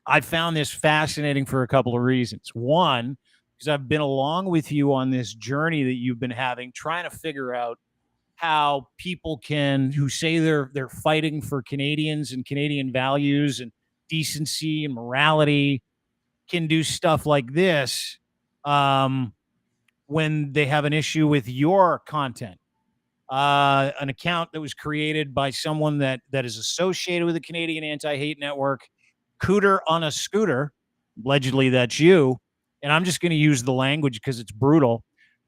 I found this fascinating for a couple of reasons. One, because I've been along with you on this journey that you've been having, trying to figure out how people who say they're fighting for Canadians and Canadian values and decency and morality, can do stuff like this when they have an issue with your content. An account that was created by someone that is associated with the Canadian Anti-Hate Network, Cooter on a Scooter, allegedly that's you, and I'm just going to use the language because it's brutal.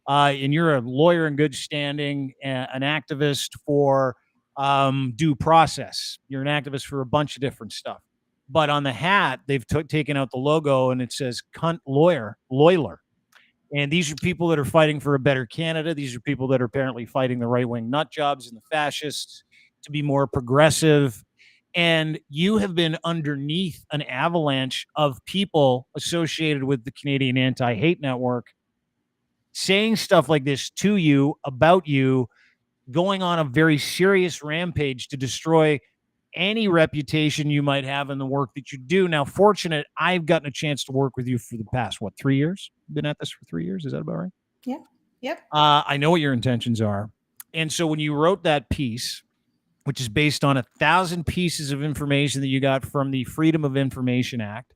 And you're a lawyer in good standing, an activist for due process. You're an activist for a bunch of different stuff. But on the hat, they've taken out the logo and it says "cunt lawyer." And these are people that are fighting for a better Canada. These are people that are apparently fighting the right-wing nut jobs and the fascists to be more progressive. And you have been underneath an avalanche of people associated with the Canadian Anti-Hate Network saying stuff like this to you, about you, going on a very serious rampage to destroy any reputation you might have in the work that you do. Now, fortunate, I've gotten a chance to work with you for the past, 3 years? Been at this for 3 years. Is that about right? Yeah. Yep. I know what your intentions are. And so when you wrote that piece, which is based on 1,000 pieces of information that you got from the Freedom of Information Act,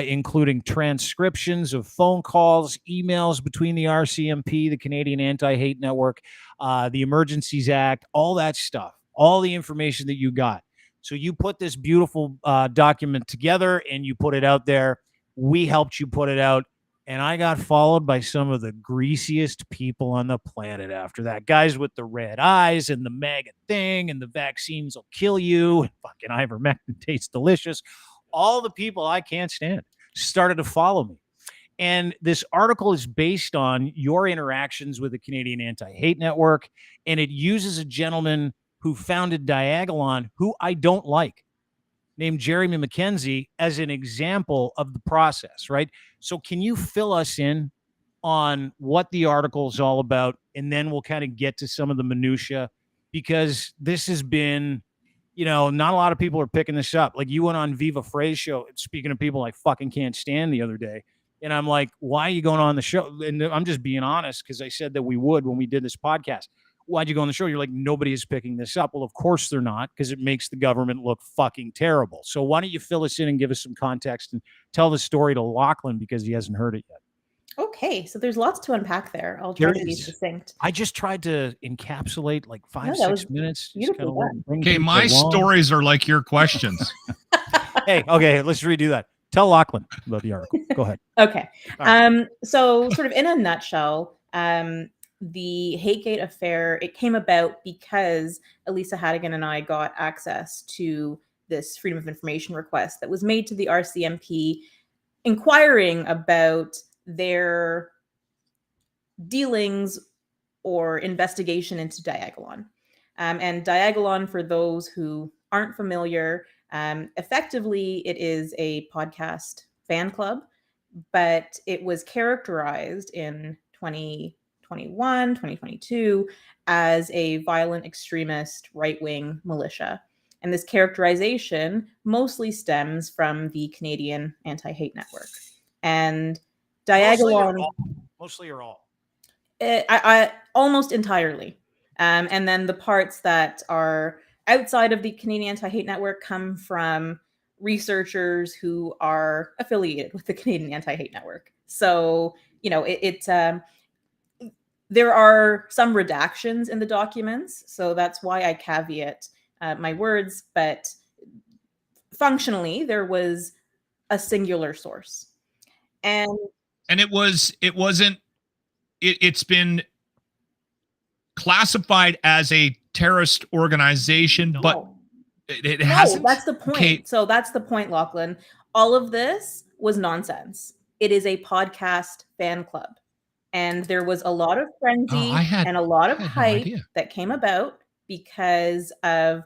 including transcriptions of phone calls, emails between the RCMP, the Canadian Anti-Hate Network, the Emergencies Act, all that stuff, all the information that you got. So you put this beautiful document together and you put it out there. We helped you put it out. And I got followed by some of the greasiest people on the planet after that. Guys with the red eyes and the MAGA thing and the vaccines will kill you. And fucking ivermectin tastes delicious. All the people I can't stand started to follow me. And this article is based on your interactions with the Canadian Anti-Hate Network. And it uses a gentleman who founded Diagolon, who I don't like, named Jeremy McKenzie, as an example of the process, right? So can you fill us in on what the article is all about? And then we'll kind of get to some of the minutia, because this has been, not a lot of people are picking this up. Like, you went on Viva Frey's show, speaking of people I fucking can't stand, the other day. And I'm like, why are you going on the show? And I'm just being honest, because I said that we would when we did this podcast. Why'd you go on the show? You're like, nobody is picking this up. Well, of course they're not, because it makes the government look fucking terrible. So why don't you fill us in and give us some context and tell the story to Lachlan, because he hasn't heard it yet. Okay, so there's lots to unpack there. I'll try to be succinct. I just tried to encapsulate like 5-6 minutes. Okay, my stories are like your questions. Hey, okay, let's redo that. Tell Lachlan about the article. Go ahead. Okay. Right. So sort of in a nutshell, the Hategate affair, it came about because Elisa Hadigan and I got access to this Freedom of Information request that was made to the RCMP inquiring about their dealings or investigation into Diagolon. And Diagolon, for those who aren't familiar, effectively it is a podcast fan club, but it was characterized in 2021, 2022 as a violent extremist right-wing militia. And this characterization mostly stems from the Canadian Anti-Hate Network. And Diagolon... Mostly or all? I almost entirely. And then the parts that are outside of the Canadian Anti-Hate Network come from researchers who are affiliated with the Canadian Anti-Hate Network. So, there are some redactions in the documents, so that's why I caveat my words, but functionally there was a singular source. And it's been classified as a terrorist organization, but it hasn't. That's the point. Okay. So that's the point, Lachlan. All of this was nonsense. It is a podcast fan club. And there was a lot of frenzy and a lot of hype that came about because of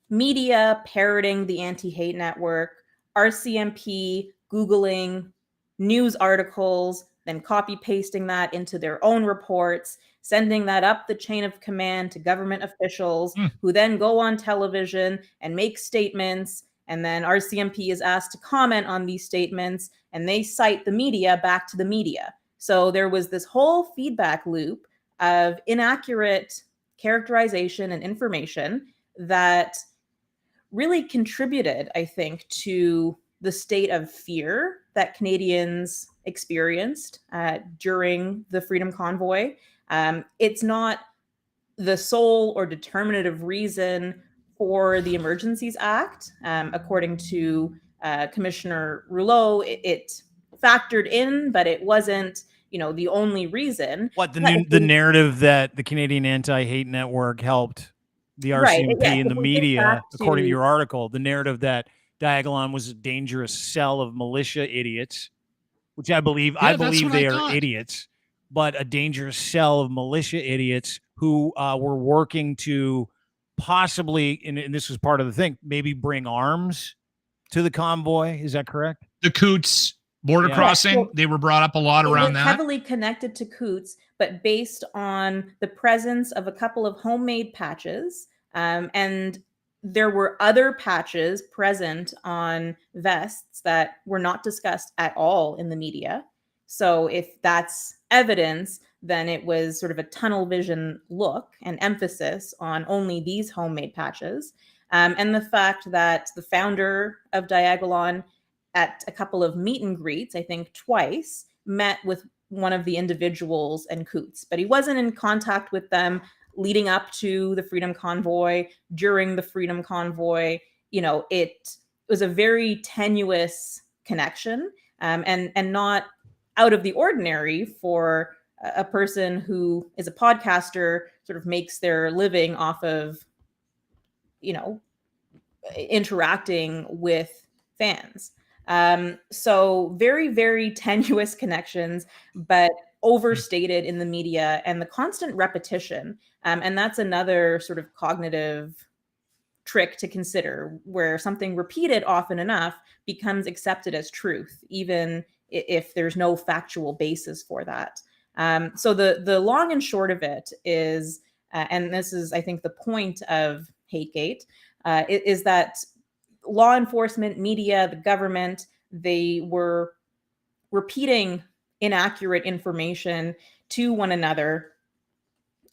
media parroting the Anti-Hate Network, RCMP Googling news articles, then copy-pasting that into their own reports, sending that up the chain of command to government officials who then go on television and make statements And then RCMP is asked to comment on these statements, and they cite the media back to the media. So there was this whole feedback loop of inaccurate characterization and information that really contributed, I think, to the state of fear that Canadians experienced during the Freedom Convoy. It's not the sole or determinative reason for the Emergencies Act. According to Commissioner Rouleau, it factored in, but it wasn't, the only reason. What the narrative that the Canadian Anti-Hate Network helped the RCMP and the media, according to your article, the narrative that Diagolon was a dangerous cell of militia idiots, which I believe they are idiots, but a dangerous cell of militia idiots who were working to possibly, and this was part of the thing, maybe bring arms to the convoy. Is that correct? The Coots border crossing, they were brought up a lot around that. Heavily connected to Coots, but based on the presence of a couple of homemade patches, and there were other patches present on vests that were not discussed at all in the media. So if that's evidence, then it was sort of a tunnel vision look and emphasis on only these homemade patches. And the fact that the founder of Diagolon, at a couple of meet and greets, I think twice, met with one of the individuals and Coots, but he wasn't in contact with them leading up to the Freedom Convoy, during the Freedom Convoy. It was a very tenuous connection, and not out of the ordinary for a person who is a podcaster, sort of makes their living off of, interacting with fans. So very, very tenuous connections, but overstated in the media, and the constant repetition. And that's another sort of cognitive trick to consider, where something repeated often enough becomes accepted as truth, even if there's no factual basis for that. So the long and short of it is, and this is, I think, the point of HateGate, is that law enforcement, media, the government, they were repeating inaccurate information to one another.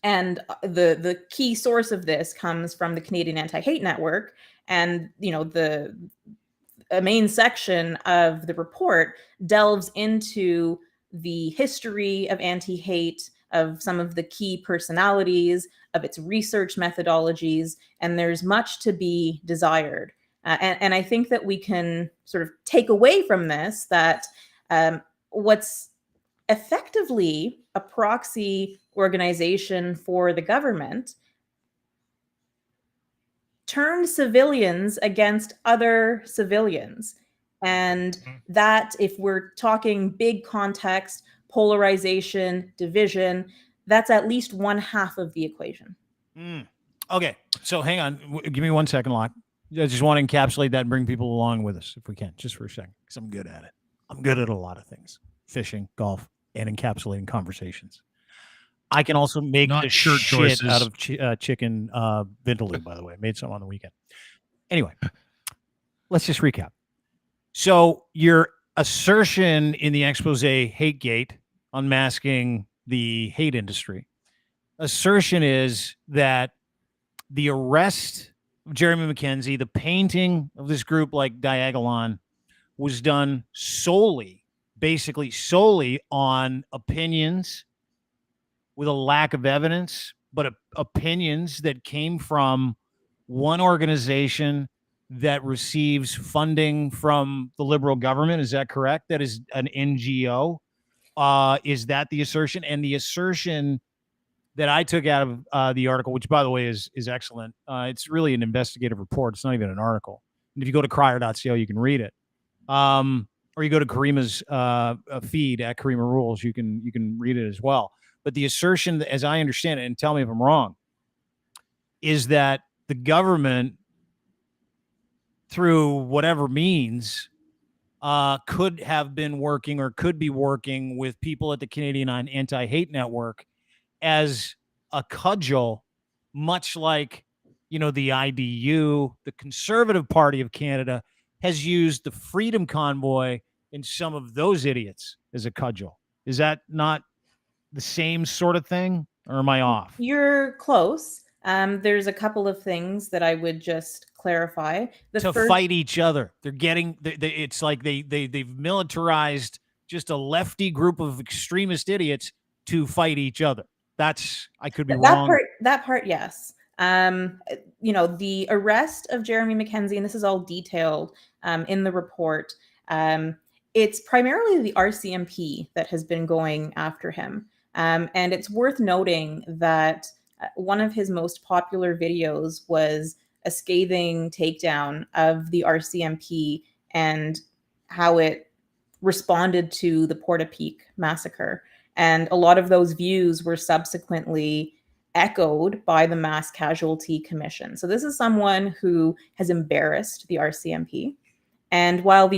And the key source of this comes from the Canadian Anti-Hate Network. And, a main section of the report delves into the history of anti-hate, of some of the key personalities, of its research methodologies, and there's much to be desired. And I think that we can sort of take away from this that what's effectively a proxy organization for the government turned civilians against other civilians. And that, if we're talking big context, polarization, division, that's at least one half of the equation. Okay, so hang on. Give me 1 second, Locke. I just want to encapsulate that and bring people along with us, if we can, just for a second, because I'm good at it. I'm good at a lot of things: fishing, golf, and encapsulating conversations. I can also make the shirt shit out of chicken vindaloo, by the way. Made some on the weekend. Anyway, let's just recap. So your assertion in the expose, HateGate, unmasking the hate industry, assertion is that the arrest of Jeremy McKenzie, the painting of this group like Diagolon, was done basically solely on opinions with a lack of evidence, but opinions that came from one organization that receives funding from the Liberal government. Is that correct? That is an NGO. Is that the assertion? And the assertion that I took out of the article, which, by the way, is excellent. It's really an investigative report. It's not even an article. And if you go to crier.co, you can read it. Or you go to Karima's feed at Karima Rules, you can read it as well. But the assertion, as I understand it, and tell me if I'm wrong, is that the government, through whatever means, could have been working or could be working with people at the Canadian Anti-Hate Network as a cudgel, much like, the IDU, the Conservative Party of Canada, has used the Freedom Convoy and some of those idiots as a cudgel. Is that not the same sort of thing, or am I off? You're close. There's a couple of things that I would just clarify. Fight each other. They're getting. It's like they've militarized just a lefty group of extremist idiots to fight each other. I could be wrong. That part, yes. The arrest of Jeremy Mackenzie, and this is all detailed in the report. It's primarily the RCMP that has been going after him. And it's worth noting that one of his most popular videos was a scathing takedown of the RCMP and how it responded to the Portapique massacre. And a lot of those views were subsequently echoed by the Mass Casualty Commission. So this is someone who has embarrassed the RCMP. And while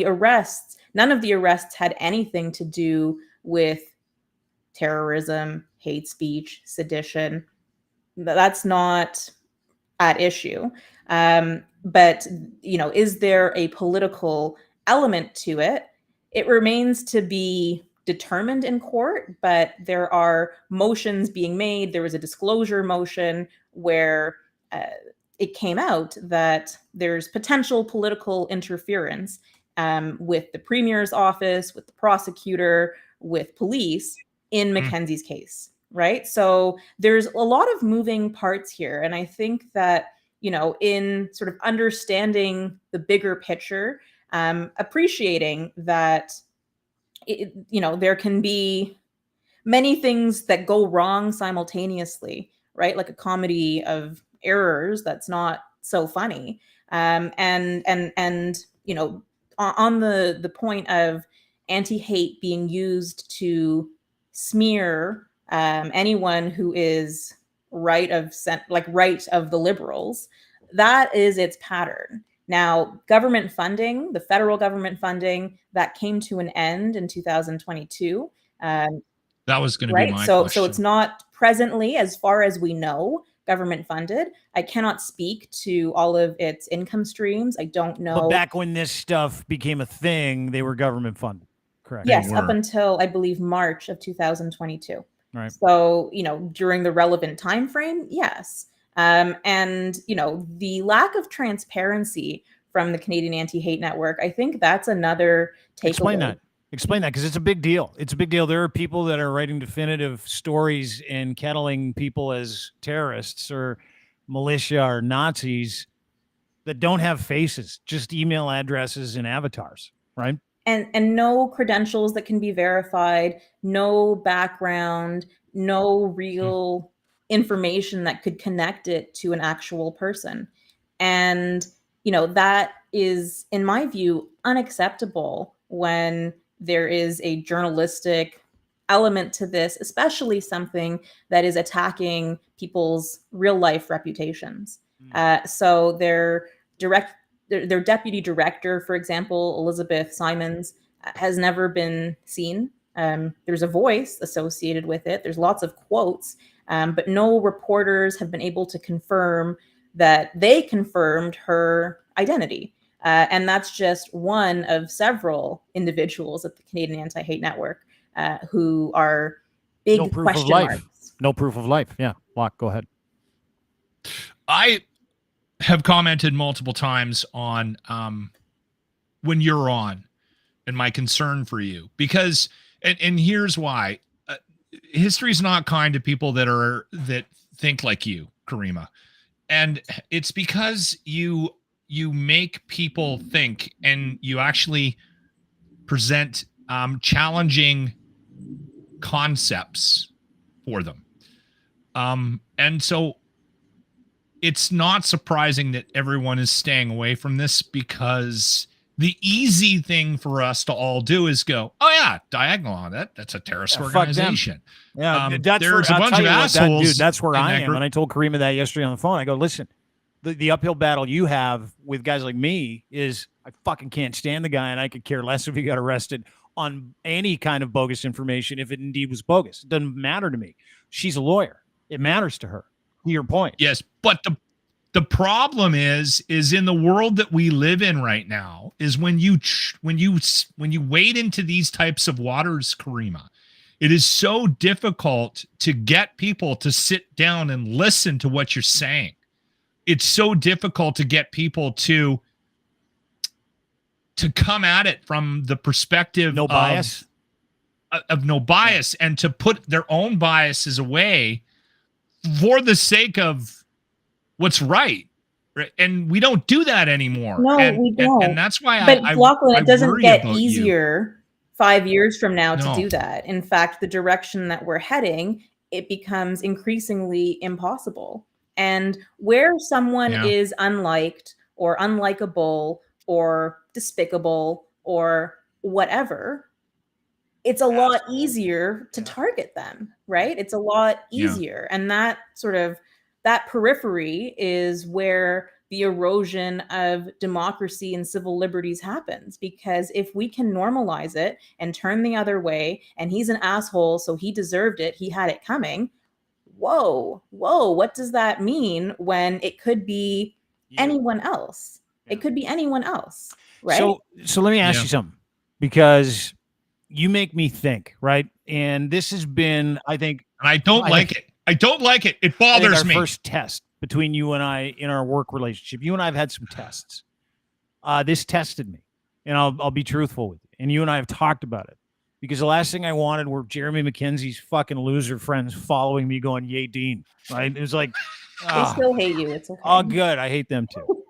none of the arrests had anything to do with terrorism, hate speech, sedition, that's not at issue. But, is there a political element to it? It remains to be determined in court, but there are motions being made. There was a disclosure motion where it came out that there's potential political interference with the Premier's office, with the prosecutor, with police in Mackenzie's case, right? So there's a lot of moving parts here. And I think that, in sort of understanding the bigger picture, appreciating that, there can be many things that go wrong simultaneously, right? Like a comedy of errors that's not so funny. On the point of anti-hate being used to smear anyone who is right of the liberals, that is its pattern. Now, government funding, the federal government funding, that came to an end in 2022. That was going to be my question. So it's not presently, as far as we know, government funded. I cannot speak to all of its income streams. I don't know. But back when this stuff became a thing, they were government funded, correct? Yes, up until, I believe, March of 2022. Right. So, during the relevant time frame, yes. The lack of transparency from the Canadian Anti-Hate Network, I think that's another takeaway. Explain that, because it's a big deal. It's a big deal. There are people that are writing definitive stories and kettling people as terrorists or militia or Nazis that don't have faces, just email addresses and avatars, right? And no credentials that can be verified, no background, no real information that could connect it to an actual person. And, that is, in my view, unacceptable when there is a journalistic element to this, especially something that is attacking people's real life reputations. So their deputy director, for example, Elizabeth Simons, has never been seen. There's a voice associated with it. There's lots of quotes, but no reporters have been able to confirm that they confirmed her identity. And that's just one of several individuals at the Canadian Anti-Hate Network who are big question marks. No proof of life. Yeah. Locke, go ahead. I have commented multiple times on when you're on and my concern for you, because and here's why. History is not kind to people that think like you, Karima. And it's because you make people think, and you actually present challenging concepts for them. And so it's not surprising that everyone is staying away from this, because the easy thing for us to all do is go, oh yeah, Diagonal on that's a terrorist organization. Yeah, there's a bunch of assholes. That's where I am. And I told Karima that yesterday on the phone. I go, listen, the uphill battle you have with guys like me is I fucking can't stand the guy, and I could care less if he got arrested on any kind of bogus information if it indeed was bogus. It doesn't matter to me. She's a lawyer. It matters to her. To your point. Yes, but The problem is in the world that we live in right now is when you wade into these types of waters, Karima, it is so difficult to get people to sit down and listen to what you're saying. It's so difficult to get people to come at it from the perspective no bias of no bias, and to put their own biases away for the sake of what's right. And we don't do that anymore. No, and, we don't. And that's why but Lachlan, it doesn't get about easier 5 years from now to No. do that. In fact, the direction that we're heading, it becomes increasingly impossible. And where someone is unliked or unlikable or despicable or whatever, it's a lot easier to target them, right? It's a lot easier. And that sort of, that periphery is where the erosion of democracy and civil liberties happens. Because if we can normalize it and turn the other way, and he's an asshole, so he deserved it, he had it coming. Whoa, what does that mean when it could be anyone else? It could be anyone else, right? So let me ask you something, because you make me think, right? And this has been, I think, and I don't like it. I don't like it. It bothers me. First test between you and I in our work relationship. You and I have had some tests. This tested me, and I'll be truthful with you. And you and I have talked about it, because the last thing I wanted were Jeremy McKenzie's fucking loser friends following me going, "Yay, Dean!" Right? It was like, they still hate you. It's okay. Oh, good. I hate them too.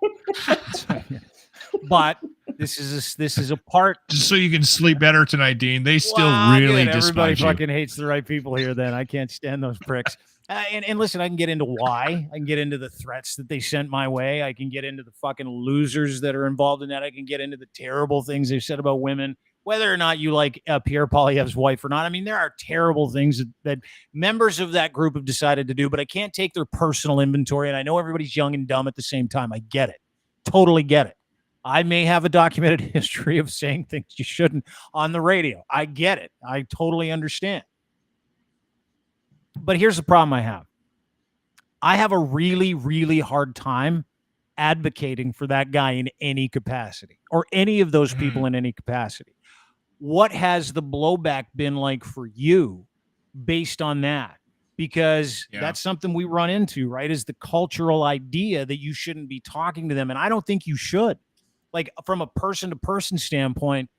But this is a part, just so you can sleep better tonight, Dean. They still really despise everybody you. fucking hates the right people here. Then I can't stand those pricks. And listen, I can get into why. I can get into the threats that they sent my way. I can get into the fucking losers that are involved in that. I can get into the terrible things they've said about women, whether or not you like Pierre Poilievre's wife or not. I mean, there are terrible things that members of that group have decided to do, but I can't take their personal inventory. And I know everybody's young and dumb at the same time. I get it. Totally get it. I may have a documented history of saying things you shouldn't on the radio. I get it. I totally understand. But here's the problem I have. I have a really, really hard time advocating for that guy in any capacity, or any of those people in any capacity. What has the blowback been like for you based on that? Because that's something we run into, right? Is the cultural idea that you shouldn't be talking to them. And I don't think you should. Like, from a person-to-person standpoint,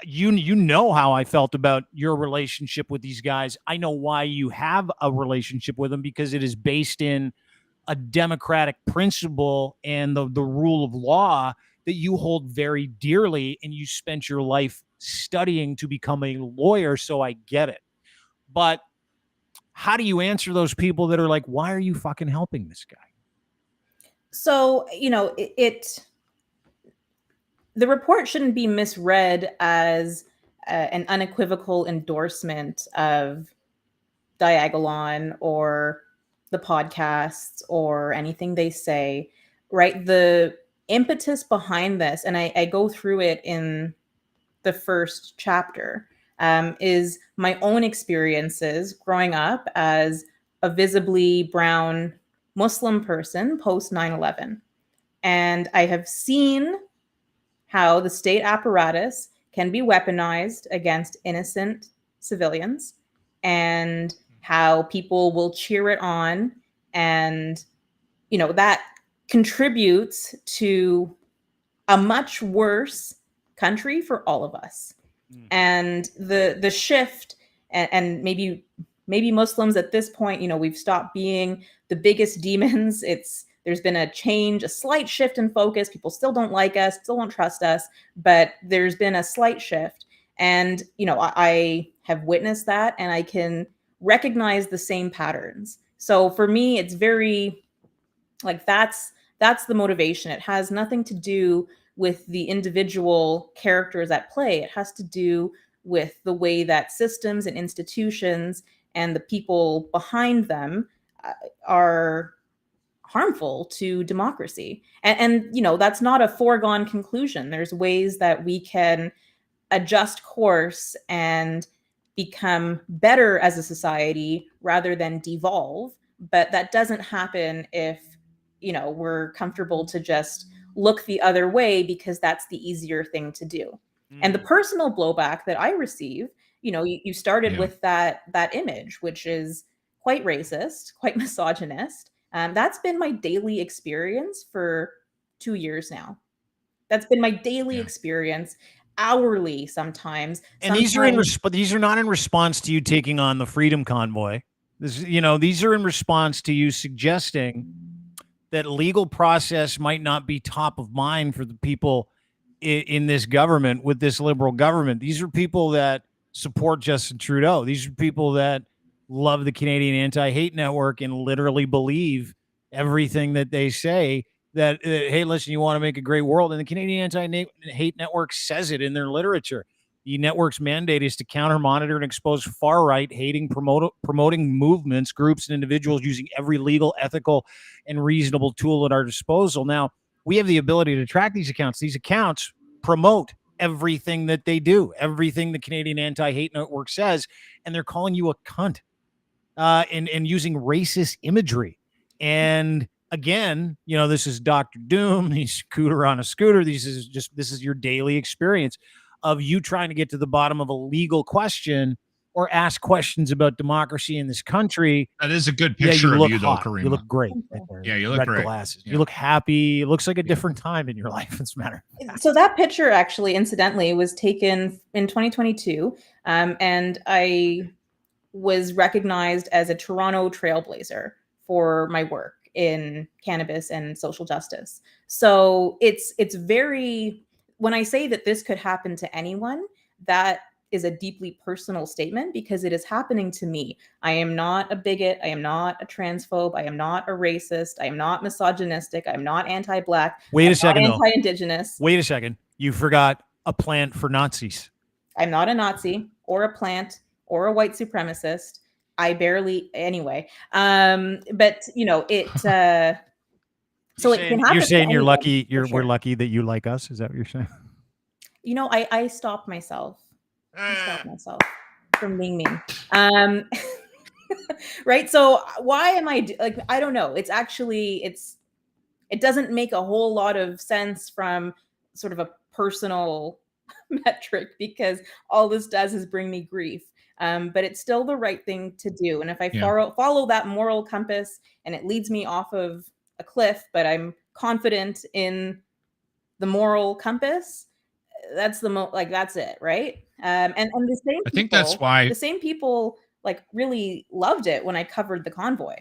you know how I felt about your relationship with these guys. I know why you have a relationship with them, because it is based in a democratic principle and the rule of law that you hold very dearly, and you spent your life studying to become a lawyer, so I get it. But how do you answer those people that are like, why are you fucking helping this guy? So, the report shouldn't be misread as an unequivocal endorsement of Diagolon or the podcasts or anything they say, right? The impetus behind this, and I go through it in the first chapter, is my own experiences growing up as a visibly brown Muslim person post 9/11. And I have seen how the state apparatus can be weaponized against innocent civilians, and how people will cheer it on. And, that contributes to a much worse country for all of us. And the shift, and maybe Muslims at this point, we've stopped being the biggest demons. There's been a change, a slight shift in focus. People still don't like us, still don't trust us, but there's been a slight shift. And, I have witnessed that, and I can recognize the same patterns. So for me, it's very like, that's the motivation. It has nothing to do with the individual characters at play. It has to do with the way that systems and institutions and the people behind them are harmful to democracy. And that's not a foregone conclusion. There's ways that we can adjust course and become better as a society rather than devolve. But that doesn't happen if we're comfortable to just look the other way because that's the easier thing to do. And the personal blowback that I receive, you started with that image, which is quite racist, quite misogynist. That's been my daily experience for 2 years now. That's been my daily experience, hourly sometimes. And these are not in response to you taking on the Freedom Convoy. These are in response to you suggesting that legal process might not be top of mind for the people in this government, with this liberal government. These are people that support Justin Trudeau. These are people that love the Canadian Anti-Hate Network and literally believe everything that they say, that, hey, listen, you want to make a great world. And the Canadian Anti-Hate Network says it in their literature. The network's mandate is to counter, monitor, and expose far-right hating, promoting movements, groups, and individuals using every legal, ethical, and reasonable tool at our disposal. Now, we have the ability to track these accounts. These accounts promote everything that they do, everything the Canadian Anti-Hate Network says, and they're calling you a cunt and using racist imagery. And again, this is Dr. Doom, he's scooter on a scooter. This is your daily experience of you trying to get to the bottom of a legal question or ask questions about democracy in this country. That is a good picture of you, though, Karima. You look great. Yeah, you look red great. Glasses. Yeah. You look happy. It looks like a different time in your life. It's matter. So that picture actually, incidentally, was taken in 2022, and I was recognized as a Toronto trailblazer for my work in cannabis and social justice. So it's very, when I say that this could happen to anyone, that is a deeply personal statement because it is happening to me. I am not a bigot. I am not a transphobe. I am not a racist. I am not misogynistic. I am not anti-Black. Wait a second, anti-Indigenous. Wait a second. You forgot a plant for Nazis. I'm not a Nazi or a plant or a white supremacist. I barely, anyway. But it. So it can happen. You're saying you're lucky. We're lucky that you like us. Is that what you're saying? I stopped myself. From being mean. Right. So why am I I don't know. It's actually, it doesn't make a whole lot of sense from sort of a personal metric because all this does is bring me grief. But it's still the right thing to do. And if I follow that moral compass and it leads me off of a cliff, but I'm confident in the moral compass, that's that's it, right? And the same I think that's why the same people really loved it when I covered the convoy,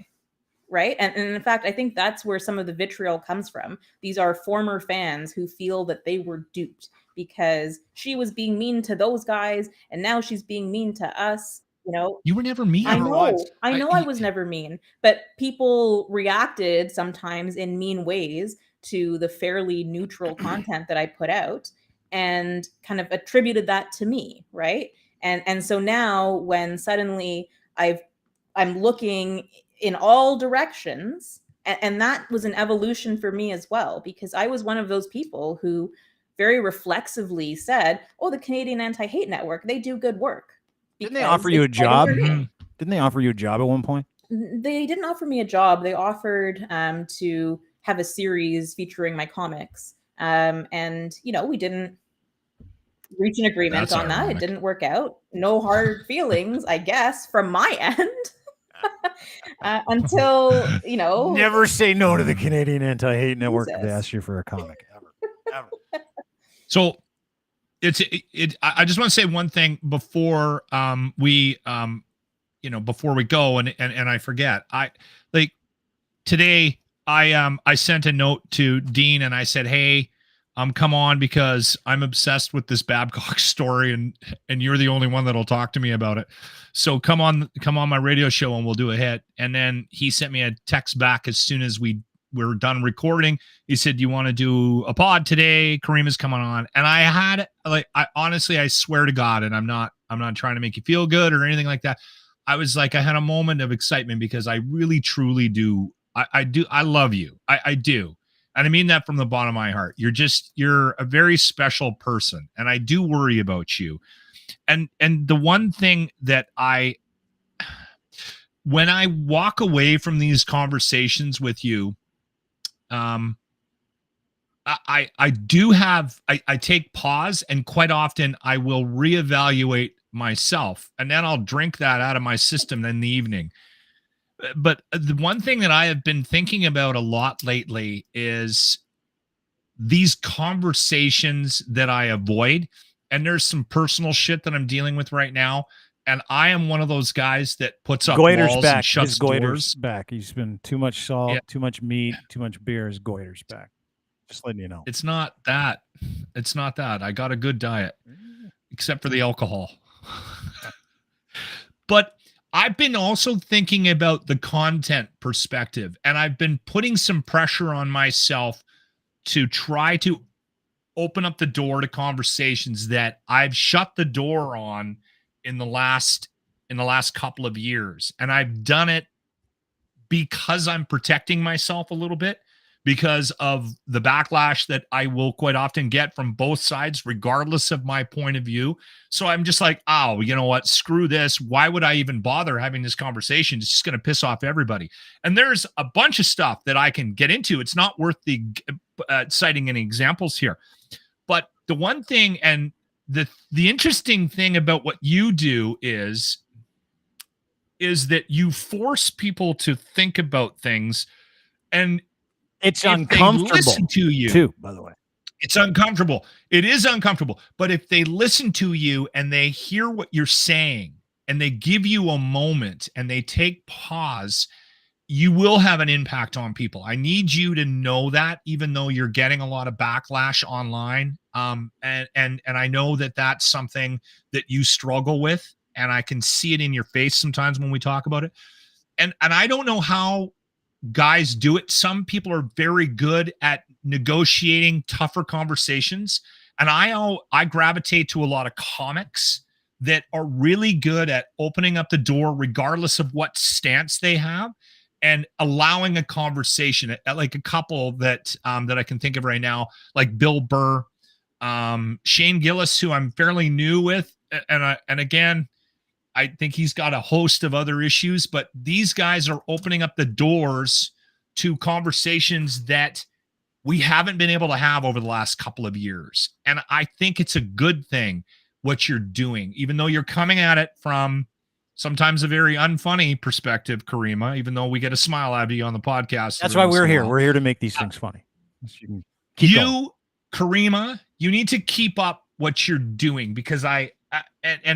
right? And in fact, I think that's where some of the vitriol comes from. These are former fans who feel that they were duped because she was being mean to those guys, and now she's being mean to us. You were never mean. I know I was never mean, but people reacted sometimes in mean ways to the fairly neutral content that I put out and kind of attributed that to me, right? And so now when suddenly I'm looking in all directions, and that was an evolution for me as well, because I was one of those people who very reflexively said, oh, the Canadian Anti-Hate Network, they do good work. Didn't they offer you a job? Didn't they offer you a job at one point? They didn't offer me a job. They offered to have a series featuring my comics. And, we didn't reach an agreement on that. It didn't work out. No hard feelings, I guess, from my end. Until, Never say no to the Canadian Anti-Hate Network if they ask you for a comic. Ever. So I just want to say one thing before before we go and I forget. Today I sent a note to Dean and I said, hey, come on, because I'm obsessed with this Babcocked story and you're the only one that'll talk to me about it. So come on my radio show and we'll do a hit. And then he sent me a text back as soon as we were done recording. He said, you want to do a pod today? Karima's coming on. And I had I honestly, I swear to God, and I'm not trying to make you feel good or anything like that. I was I had a moment of excitement because I really, truly do. I love you. I do. And I mean that from the bottom of my heart. You're a very special person. And I do worry about you. And the one thing that when I walk away from these conversations with you, I do have, I take pause, and quite often I will reevaluate myself, and then I'll drink that out of my system in the evening. But the one thing that I have been thinking about a lot lately is these conversations that I avoid. And there's some personal shit that I'm dealing with right now. And I am one of those guys that puts up Goiter's walls back. and shuts His goiter's doors. back. He's been too much salt, Yeah. too much meat, too much beer. His goiter's back. Just letting you know. It's not that. It's not that. I got a good diet, except for the alcohol. But I've been also thinking about the content perspective, and I've been putting some pressure on myself to try to open up the door to conversations that I've shut the door on in the last couple of years. And I've done it because I'm protecting myself a little bit, because of the backlash that I will quite often get from both sides, regardless of my point of view. So I'm just like, oh, you know what? Screw this. Why would I even bother having this conversation? It's just going to piss off everybody. And there's a bunch of stuff that I can get into. It's not worth the citing any examples here. But the one thing, and the interesting thing about what you do is that you force people to think about things, and it's if uncomfortable they listen to you too, by the way. It's uncomfortable. It is uncomfortable. But if they listen to you and they hear what you're saying and they give you a moment and they take pause, you will have an impact on people. I need you to know that, even though you're getting a lot of backlash online. And I know that that's something that you struggle with, and I can see it in your face sometimes when we talk about it. And I don't know how guys do it. Some people are very good at negotiating tougher conversations, and I gravitate to a lot of comics that are really good at opening up the door regardless of what stance they have, and allowing a conversation. Like a couple that I can think of right now, like Bill Burr, Shane Gillis, who I'm fairly new with, and again, I think he's got a host of other issues, but these guys are opening up the doors to conversations that we haven't been able to have over the last couple of years. And I think it's a good thing what you're doing, even though you're coming at it from sometimes a very unfunny perspective, Karima, even though we get a smile out of you on the podcast. That's why we're here. We're here to make these things funny. Karima, you need to keep up what you're doing, because and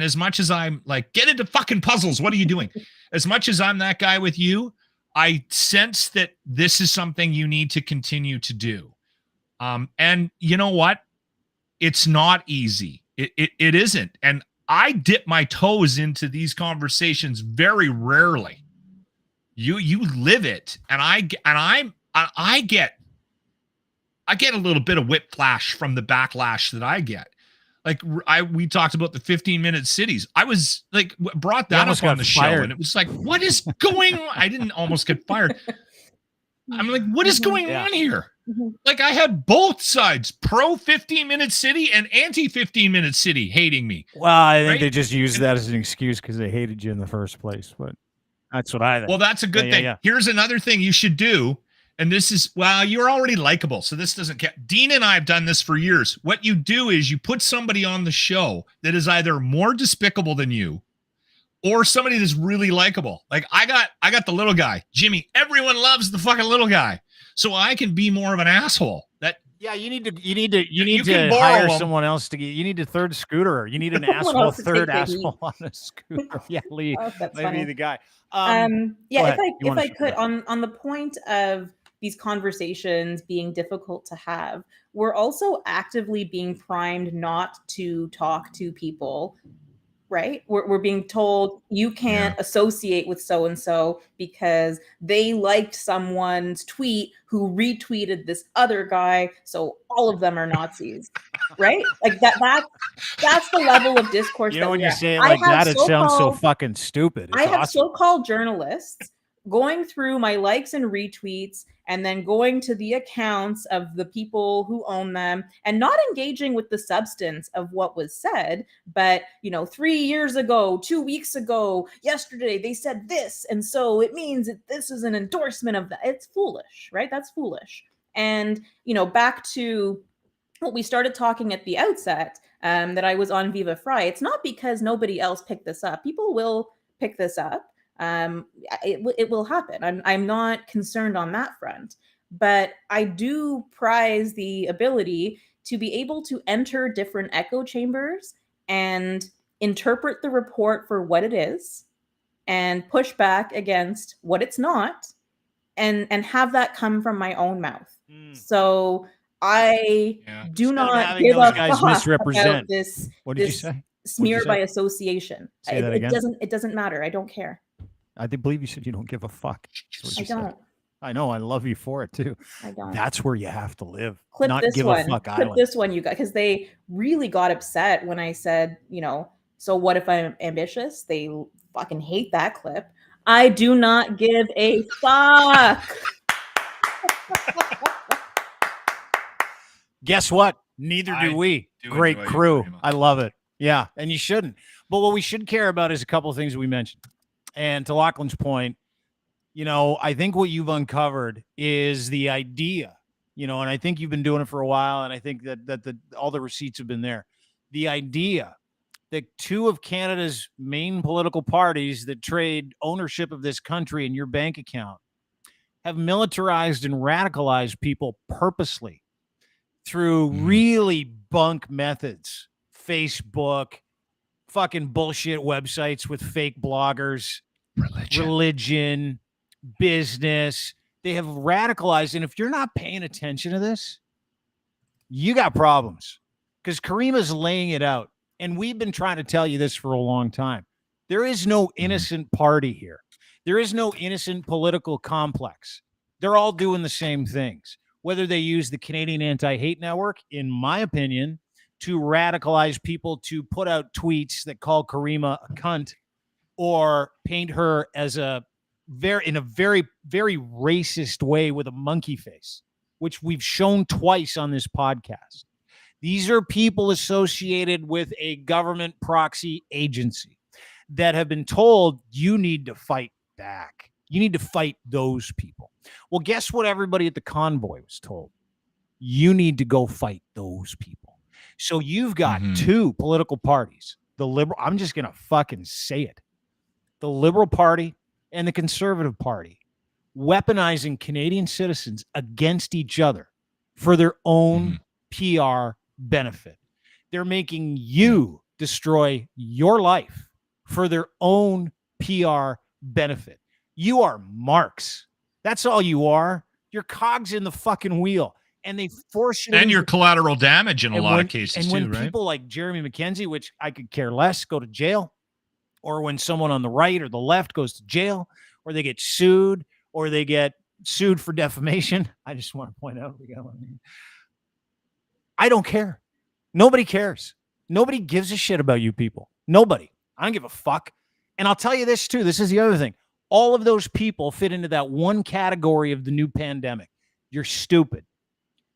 as much as I'm like, get into fucking puzzles, what are you doing? As much as I'm that guy with you, I sense that this is something you need to continue to do. And you know what? It's not easy. It isn't. And I dip my toes into these conversations very rarely. You live it, and I get a little bit of whiplash from the backlash that I get. Like we talked about the 15-minute cities. I was like, brought that up on the show, and it was like, what is going on? I didn't almost get fired. I'm like, what is going on here? Like, I had both sides, pro 15-minute city and anti 15-minute city, hating me. Well, I think they just used that as an excuse because they hated you in the first place. But that's what I think. Well, that's a good thing. Here's another thing you should do. And this is, well, you're already likable, so this doesn't count. Dean and I have done this for years. What you do is you put somebody on the show that is either more despicable than you, or somebody that's really likable. Like I got the little guy, Jimmy. Everyone loves the fucking little guy, so I can be more of an asshole. You need to hire someone else to get. You need a third scooter. You need an asshole, third asshole on a scooter. Yeah, Lee, maybe the guy. If I could, on the point of these conversations being difficult to have, we're also actively being primed not to talk to people, right? We're being told you can't associate with so-and-so because they liked someone's tweet who retweeted this other guy, so all of them are Nazis, right? Like that's the level of discourse. You know, when you say it like that, it sounds so fucking stupid. I have so-called journalists going through my likes and retweets and then going to the accounts of the people who own them and not engaging with the substance of what was said. But, 3 years ago, 2 weeks ago, yesterday, they said this. And so it means that this is an endorsement of that. It's foolish, right? That's foolish. And, back to what we started talking at the outset, that I was on Viva Fry. It's not because nobody else picked this up. People will pick this up. It will happen. I'm not concerned on that front, but I do prize the ability to be able to enter different echo chambers and interpret the report for what it is and push back against what it's not, and have that come from my own mouth. So I do not give a fuck about this. What did you say? Smear by association. Say that again? It doesn't matter. I don't care. I believe you said you don't give a fuck. I don't. I know. I love you for it too. I don't. That's where you have to live. Clip not this give one. a fuck Clip island. this one, you guys, because they really got upset when I said, so what if I'm ambitious? They fucking hate that clip. I do not give a fuck. Guess what? Neither do we. Great crew. I love it. Yeah, and you shouldn't. But what we should care about is a couple of things we mentioned. And to Lachlan's point, I think what you've uncovered is the idea, and I think you've been doing it for a while, and I think that all the receipts have been there. The idea that two of Canada's main political parties that trade ownership of this country in your bank account have militarized and radicalized people purposely through really bunk methods, Facebook, fucking bullshit websites with fake bloggers, religion, business. They have radicalized. And if you're not paying attention to this, you got problems, because Karima's laying it out. And we've been trying to tell you this for a long time. There is no innocent party here. There is no innocent political complex. They're all doing the same things. Whether they use the Canadian Anti-Hate Network, in my opinion, to radicalize people to put out tweets that call Karima a cunt, or paint her as in a very, very racist way with a monkey face, which we've shown twice on this podcast. These are people associated with a government proxy agency that have been told, you need to fight back. You need to fight those people. Well, guess what everybody at the convoy was told? You need to go fight those people. So you've got two political parties, the Liberal, I'm just going to fucking say it, the Liberal Party and the Conservative Party, weaponizing Canadian citizens against each other for their own PR benefit. They're making you destroy your life for their own PR benefit. You are marks. That's all you are. You're cogs in the fucking wheel. And they force you. And you're collateral damage in a lot of cases, and when people like Jeremy McKenzie, which I could care less, go to jail, or when someone on the right or the left goes to jail, or they get sued, or they get sued for defamation. I just want to point out, I don't care. Nobody cares. Nobody gives a shit about you people. Nobody. I don't give a fuck. And I'll tell you this too. This is the other thing. All of those people fit into that one category of the new pandemic. You're stupid.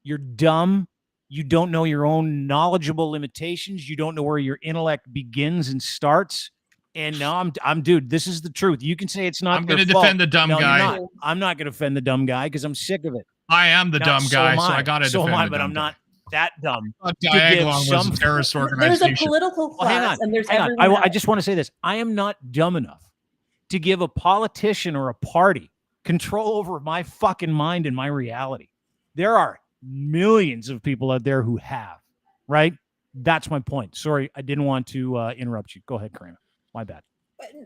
You're dumb. You don't know your own knowledgeable limitations. You don't know where your intellect begins and starts. And now I'm dude, this is the truth. You can say it's not. I'm going to defend the dumb guy. I'm not going to defend the dumb guy because I'm sick of it. I am the dumb guy, so I got to defend the dumb guy. But I'm not that dumb. Diagolon was a terrorist organization. There's a political class, and there's everyone else. I just want to say this. I am not dumb enough to give a politician or a party control over my fucking mind and my reality. There are millions of people out there who have, right? That's my point. Sorry, I didn't want to interrupt you. Go ahead, Karina. My bad.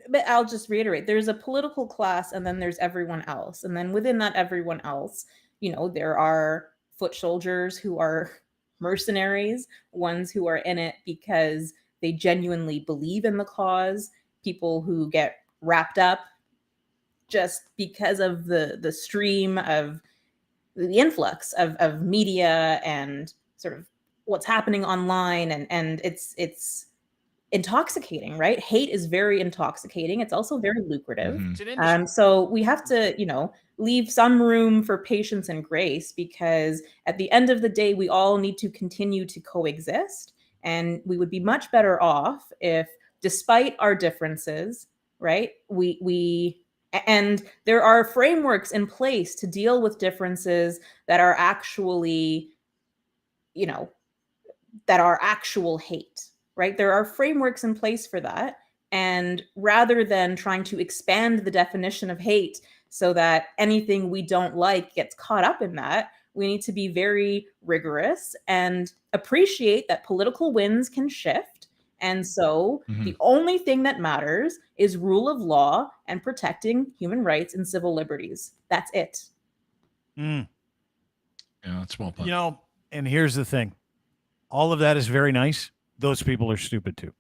But I'll just reiterate. There's a political class, and then there's everyone else. And then within that everyone else, there are foot soldiers who are mercenaries, ones who are in it because they genuinely believe in the cause, people who get wrapped up just because of the stream of the influx of media and sort of what's happening online, and it's intoxicating, right? Hate is very intoxicating. It's also very lucrative. So we have to, leave some room for patience and grace, because at the end of the day, we all need to continue to coexist. And we would be much better off if, despite our differences, right, we And there are frameworks in place to deal with differences that are actually, that are actual hate, right? There are frameworks in place for that. And rather than trying to expand the definition of hate so that anything we don't like gets caught up in that, we need to be very rigorous and appreciate that political winds can shift. And so the only thing that matters is rule of law and protecting human rights and civil liberties. That's it. Yeah, that's well put. And here's the thing. All of that is very nice. Those people are stupid too.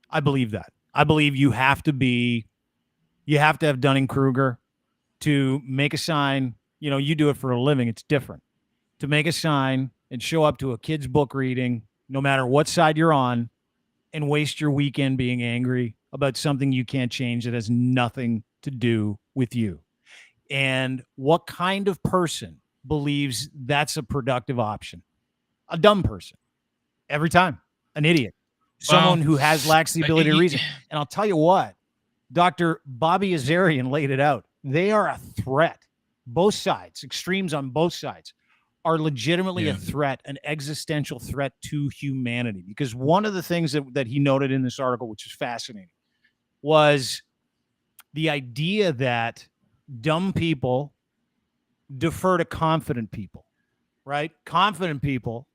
I believe that. I believe you have to have Dunning-Kruger to make a sign. You do it for a living. It's different. To make a sign and show up to a kid's book reading, no matter what side you're on, and waste your weekend being angry about something you can't change that has nothing to do with you. And what kind of person believes that's a productive option? A dumb person. Every time. An idiot. Someone who lacks the ability to reason. And I'll tell you what, Dr. Bobby Azarian laid it out. They are a threat. Both sides, extremes on both sides, are legitimately a threat, an existential threat to humanity. Because one of the things that he noted in this article, which is fascinating, was the idea that dumb people defer to confident people, right? Confident people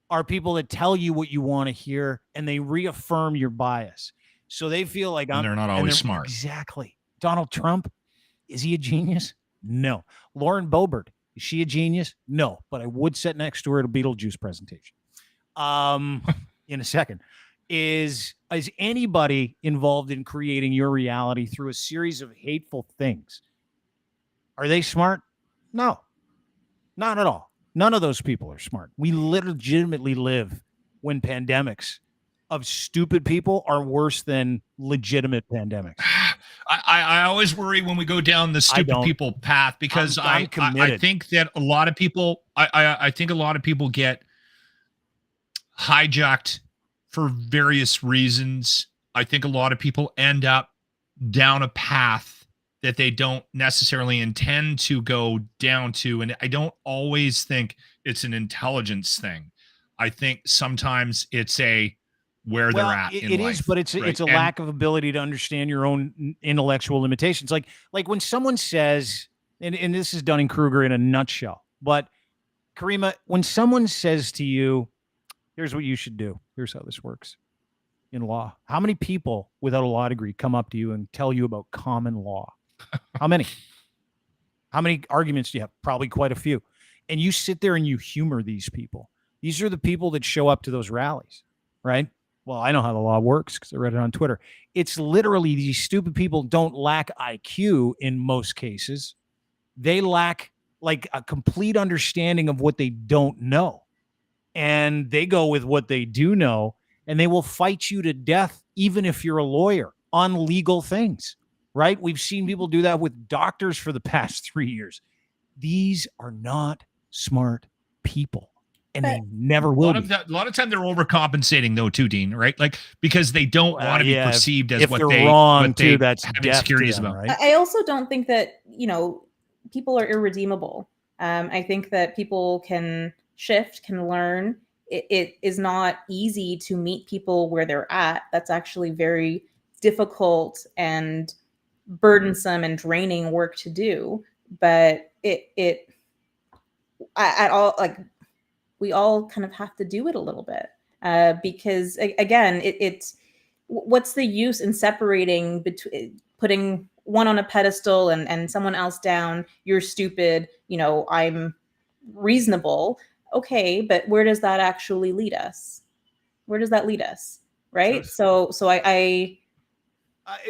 are people that tell you what you want to hear and they reaffirm your bias. So they feel like they're not always smart. Exactly. Donald Trump, is he a genius? No. Lauren Boebert, is she a genius? No. But I would sit next to her at a Beetlejuice presentation. In a second. Is anybody involved in creating your reality through a series of hateful things? Are they smart? No. Not at all. None of those people are smart. We legitimately live when pandemics of stupid people are worse than legitimate pandemics. I always worry when we go down the stupid people path because I think that a lot of people, I think a lot of people get hijacked for various reasons. I think a lot of people end up down a path that they don't necessarily intend to go down to. And I don't always think it's an intelligence thing. I think sometimes it's where they're at in life. It is, but it's a lack of ability to understand your own intellectual limitations. Like when someone says, and this is Dunning-Kruger in a nutshell, but Karima, when someone says to you, here's what you should do, here's how this works in law. How many people without a law degree come up to you and tell you about common law? How many? How many arguments do you have? Probably quite a few. And you sit there and you humor these people. These are the people that show up to those rallies, right? Well, I know how the law works because I read it on Twitter. It's literally these stupid people don't lack IQ in most cases. They lack like a complete understanding of what they don't know. And they go with what they do know, and they will fight you to death, even if you're a lawyer, on legal things, right? We've seen people do that with doctors for the past 3 years. These are not smart people. And they never will be. A lot of time they're overcompensating though too, Dean, right? Like because they don't want to be perceived as what they wrong what too, they that's have insecurities about. Right? I also don't think that, people are irredeemable. I think that people can shift, can learn. It is not easy to meet people where they're at. That's actually very difficult and burdensome and draining work to do. But we all kind of have to do it a little bit because again, it's what's the use in separating between putting one on a pedestal and someone else down? You're stupid. I'm reasonable. Okay, but where does that actually lead us? Where does that lead us? Right. So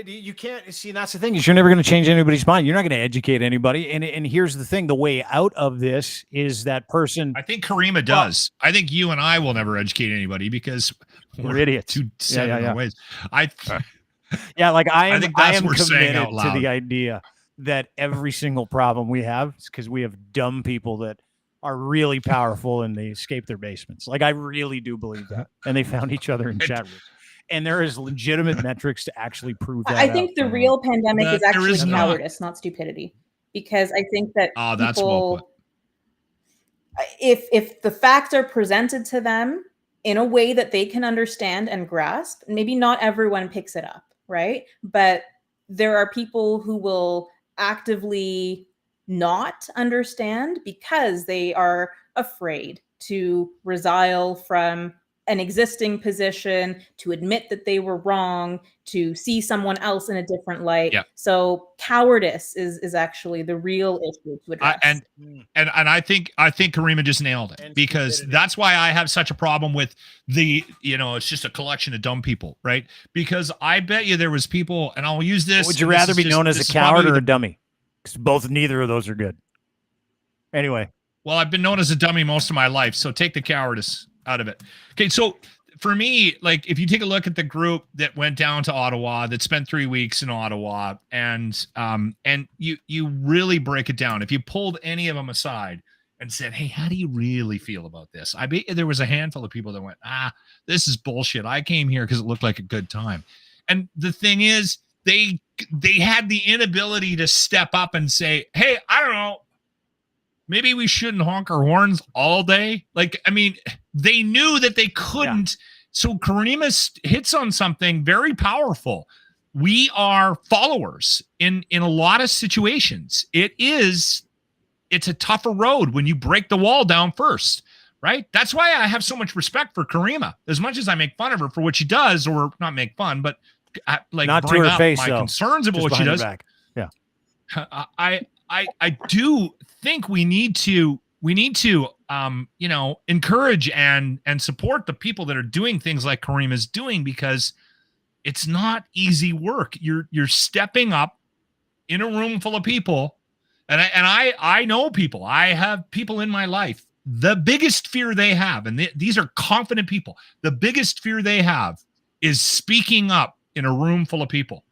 you can't see. That's the thing is you're never going to change anybody's mind. You're not going to educate anybody. And here's the thing: the way out of this is that person. I think Karima does. I think you and I will never educate anybody because we're idiots. Too set in our ways. Like I am. I think that's I am what we're saying out committed loud. to the idea that every single problem we have is because we have dumb people that are really powerful and they escape their basements. Like I really do believe that, and they found each other in chat rooms. And there is legitimate metrics to actually prove that. I think the real pandemic is actually cowardice, not stupidity. Because I think that that's well put. If the facts are presented to them in a way that they can understand and grasp, maybe not everyone picks it up, right? But there are people who will actively not understand because they are afraid to resile from an existing position, to admit that they were wrong, to see someone else in a different light. Yeah. So cowardice is actually the real issue to address. And I think Karima just nailed it, because that's why I have such a problem with the, it's just a collection of dumb people, right? Because I bet you there was people, and I'll use this. Would you rather be known as a coward or a dummy? Because neither of those are good. Anyway. Well, I've been known as a dummy most of my life, so take the cowardice out of it. Okay, so for me, like, if you take a look at the group that went down to Ottawa, that spent 3 weeks in Ottawa, and you really break it down. If you pulled any of them aside and said, hey, how do you really feel about this? I bet there was a handful of people that went, this is bullshit. I came here because it looked like a good time. And the thing is, they had the inability to step up and say, hey, I don't know, maybe we shouldn't honk our horns all day. Like, I mean, they knew that they couldn't. Yeah. So Karima hits on something very powerful. We are followers in a lot of situations. It's a tougher road when you break the wall down first, right? That's why I have so much respect for Karima. As much as I make fun of her for what she does, or not make fun, but like not bring to her up face, my though. concerns about Just what she does. Yeah. I do think we need to encourage and support the people that are doing things like Karima's doing, because it's not easy work. You're stepping up in a room full of people, and I know people. I have people in my life. The biggest fear they have, and these are confident people, the biggest fear they have is speaking up in a room full of people,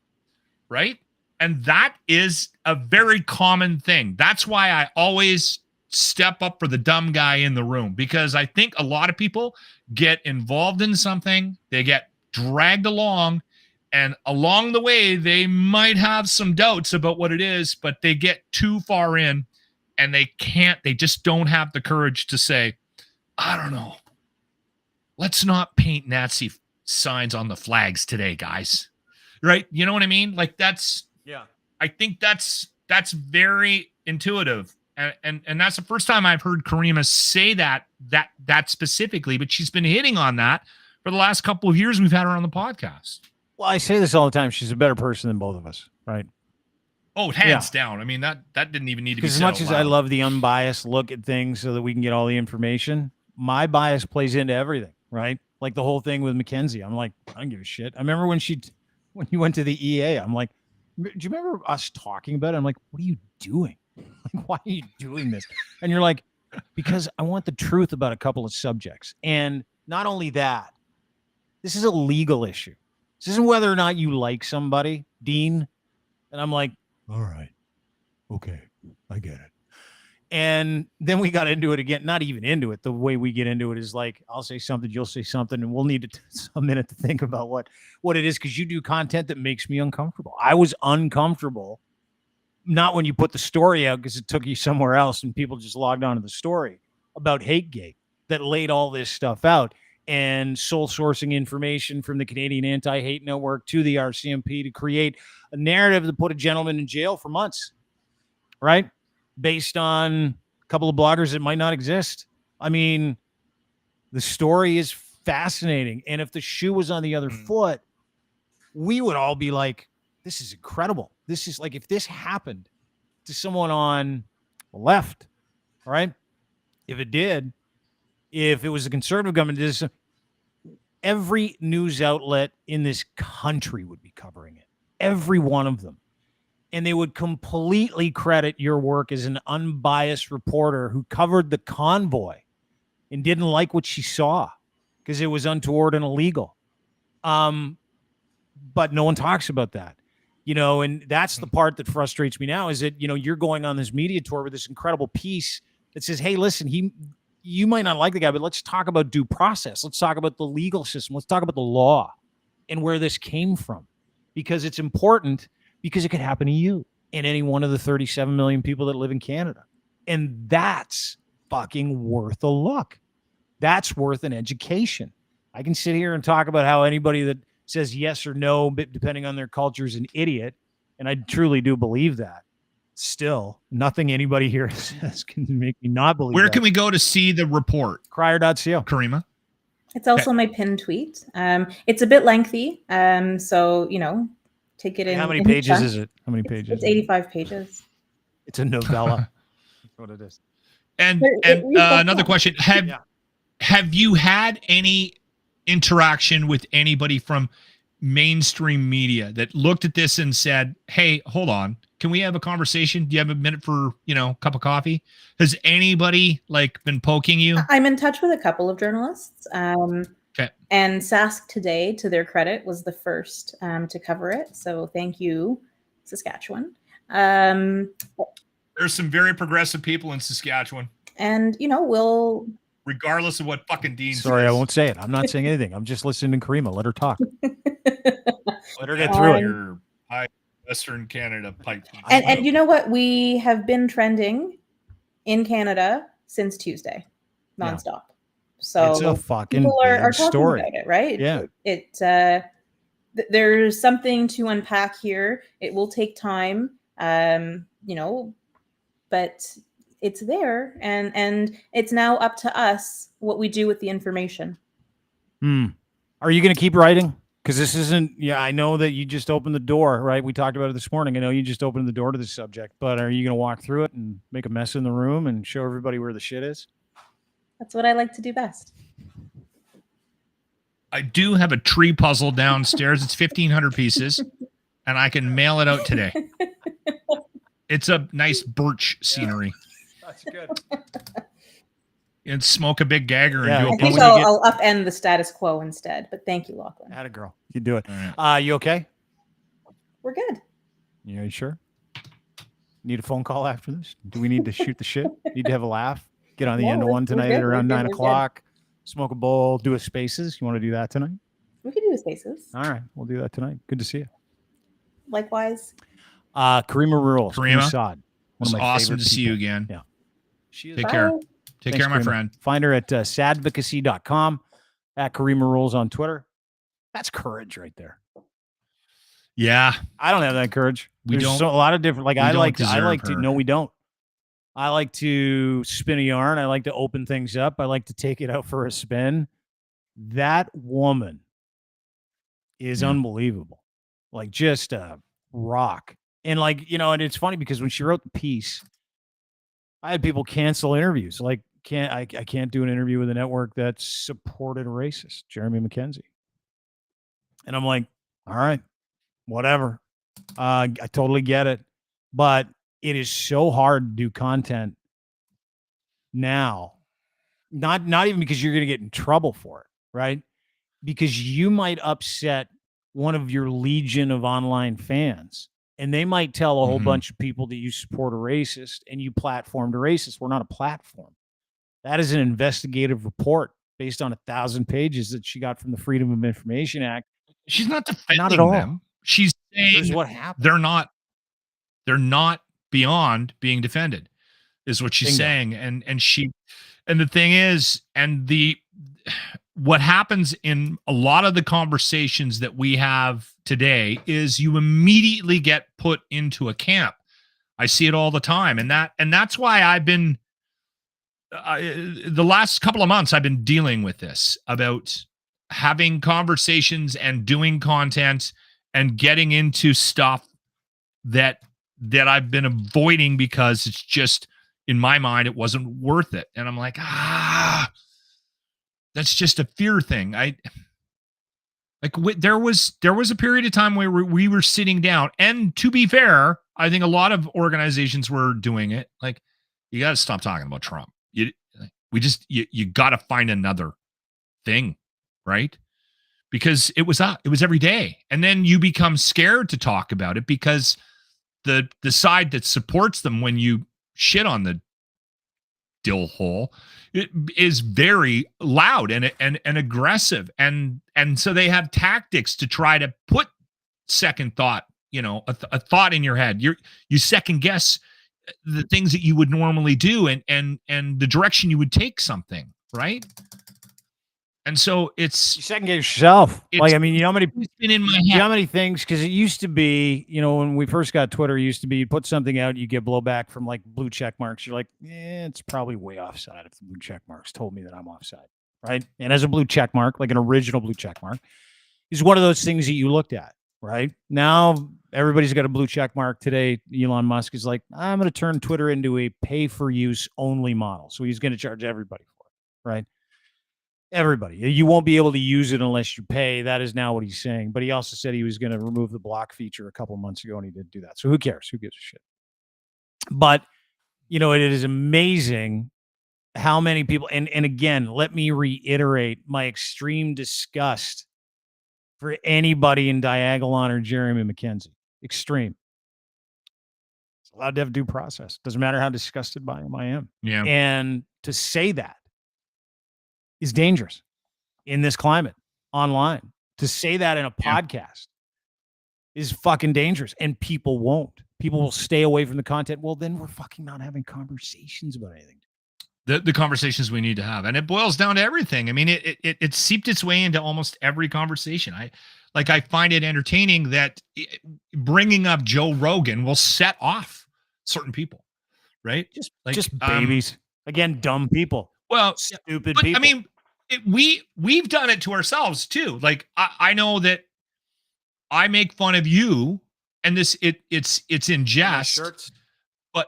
right? And that is a very common thing. That's why I always step up for the dumb guy in the room, because I think a lot of people get involved in something, they get dragged along, and along the way, they might have some doubts about what it is, but they get too far in and they just don't have the courage to say, I don't know, let's not paint Nazi signs on the flags today, guys. Right? You know what I mean? Like, I think that's very intuitive. And that's the first time I've heard Karima say that specifically, but she's been hitting on that for the last couple of years we've had her on the podcast. Well, I say this all the time. She's a better person than both of us, right? Oh, hands down. I mean, that didn't even need to be said. As much as I love the unbiased look at things so that we can get all the information, my bias plays into everything, right? Like the whole thing with Mackenzie. I'm like, I don't give a shit. I remember when you went to the EA, I'm like, do you remember us talking about it? I'm like, what are you doing? Like, why are you doing this? And you're like, because I want the truth about a couple of subjects. And not only that, this is a legal issue. This isn't whether or not you like somebody, Dean. And I'm like, all right, okay, I get it. And then we got into it again, not even into it. The way we get into it is like, I'll say something, you'll say something, and we'll need a minute to think about what it is, because you do content that makes me uncomfortable. I was uncomfortable, not when you put the story out, because it took you somewhere else and people just logged onto the story about HateGate that laid all this stuff out, and sole sourcing information from the Canadian Anti-Hate Network to the RCMP to create a narrative that put a gentleman in jail for months, right? Based on a couple of bloggers that might not exist. I mean, the story is fascinating. And if the shoe was on the other foot, we would all be like, this is incredible. This is like, if this happened to someone on the left, right? If it did, if it was a conservative government, every news outlet in this country would be covering it. Every one of them. And they would completely credit your work as an unbiased reporter who covered the convoy and didn't like what she saw because it was untoward and illegal. But no one talks about that, and that's the part that frustrates me now, is that, you're going on this media tour with this incredible piece that says, hey, listen, you might not like the guy, but let's talk about due process. Let's talk about the legal system. Let's talk about the law. and where this came from, because it's important, because it could happen to you and any one of the 37 million people that live in Canada. And that's fucking worth a look. That's worth an education. I can sit here and talk about how anybody that says yes or no, depending on their culture, is an idiot. And I truly do believe that. Still, nothing anybody here says can make me not believe Where that. can we go to see the report? Crier.co. Karima? It's also my pinned tweet. It's a bit lengthy. So, take it in. How many in pages chunks. is it? How many pages? It's 85 pages. It's a novella. That's what it is. And But it reads like another that. question. Have you had any interaction with anybody from mainstream media that looked at this and said, hey, hold on, can we have a conversation? Do you have a minute for, a cup of coffee? Has anybody been poking you? I'm in touch with a couple of journalists. Okay. And Sask Today, to their credit, was the first to cover it. So thank you, Saskatchewan. There's some very progressive people in Saskatchewan. And, we'll... Regardless of what fucking Dean Sorry, says. I won't say it. I'm not saying anything. I'm just listening to Karima. Let her talk. Let her get through it. Your Western Canada pipe. And you know what? We have been trending in Canada since Tuesday, nonstop. So it's a fucking people are big talking story. about it, right? Yeah. There's something to unpack here. It will take time, but it's there, and it's now up to us what we do with the information. Are you going to keep writing? Because this isn't. Yeah, I know that you just opened the door, right? We talked about it this morning. I know you just opened the door to this subject, but are you going to walk through it and make a mess in the room and show everybody where the shit is? That's what I like to do best. I do have a tree puzzle downstairs. It's 1,500 pieces, and I can mail it out today. It's a nice birch scenery. That's good. And smoke a big gagger Yeah. and do I a think puzzle. I'll upend the status quo instead. But thank you, Lachlan. Atta girl. You do it. All right. You okay? We're good. You sure? Need a phone call after this? Do we need to shoot the shit? Need to have a laugh? Get on the No, end of we're- one we're tonight good, at around we're 9 good, we're good. o'clock. Smoke a bowl, do a spaces. You want to do that tonight? We could do the spaces. All right, we'll do that tonight. Good to see you. Likewise. Karima Rules. Karima, Saad, It's awesome to see you again. Yeah. She is Take Bye. care. Take Thanks, care, my Karima. friend. Find her at sadvocacy.com, at Karima Rules on Twitter. That's courage right there. Yeah. I don't have that courage. We There's don't- so, a lot of different. Like we I don't like deserve to. her. No, we don't. I like to spin a yarn. I like to open things up. I like to take it out for a spin. That woman is Yeah. unbelievable. Like just a rock. And and it's funny because when she wrote the piece, I had people cancel interviews. Like, I can't do an interview with a network that supported a racist, Jeremy McKenzie. And I'm like, all right, whatever. I totally get it. But it is so hard to do content now. Not even because you're going to get in trouble for it, right? Because you might upset one of your legion of online fans, and they might tell a whole bunch of people that you support a racist and you platformed a racist. We're not a platform. That is an investigative report based on 1,000 pages that she got from the Freedom of Information Act. She's not defending Not at all. them. She's Here's saying what happened. they're not beyond being defended, is what she's Bingo. saying. And the thing is, what happens in a lot of the conversations that we have today is you immediately get put into a camp. I see it all the time. And that's why I've been, the last couple of months, I've been dealing with this about having conversations and doing content and getting into stuff that I've been avoiding because it's just, in my mind, it wasn't worth it. And I'm like, that's just a fear thing. There was a period of time where we were sitting down, and to be fair, I think a lot of organizations were doing it. Like, you got to stop talking about Trump. You got to find another thing, right? Because it was every day, and then you become scared to talk about it because the side that supports them, when you shit on the dill hole. It is very loud and aggressive, and so they have tactics to try to put second thought, a thought in your head. You second guess the things that you would normally do, and the direction you would take something, right? And so you second guess yourself. Like, I mean, it's been in my head. You know how many things, because it used to be, when we first got Twitter, it used to be you put something out, you get blowback from like blue check marks. You're like, it's probably way offside if the blue check marks told me that I'm offside, right? And as a blue check mark, like an original blue check mark, is one of those things that you looked at, right? Now everybody's got a blue check mark. Today, Elon Musk is like, I'm going to turn Twitter into a pay-for-use only model. So he's going to charge everybody for it, right? Everybody. You won't be able to use it unless you pay. That is now what he's saying. But he also said he was going to remove the block feature a couple months ago, and he didn't do that. So who cares? Who gives a shit? But, it is amazing how many people, and again, let me reiterate my extreme disgust for anybody in Diagolon or Jeremy McKenzie. Extreme. It's allowed to have due process. Doesn't matter how disgusted by him I am. Yeah. And to say that is dangerous in this climate online. To say that in a podcast is fucking dangerous, and people won't. People will stay away from the content. Well, then we're fucking not having conversations about anything. The conversations we need to have, and it boils down to everything. I mean, it seeped its way into almost every conversation. I find it entertaining that bringing up Joe Rogan will set off certain people, right? Just babies. Again, dumb people. Well, stupid people. I mean, we've done it to ourselves too. Like I know that I make fun of you, and it's in jest. But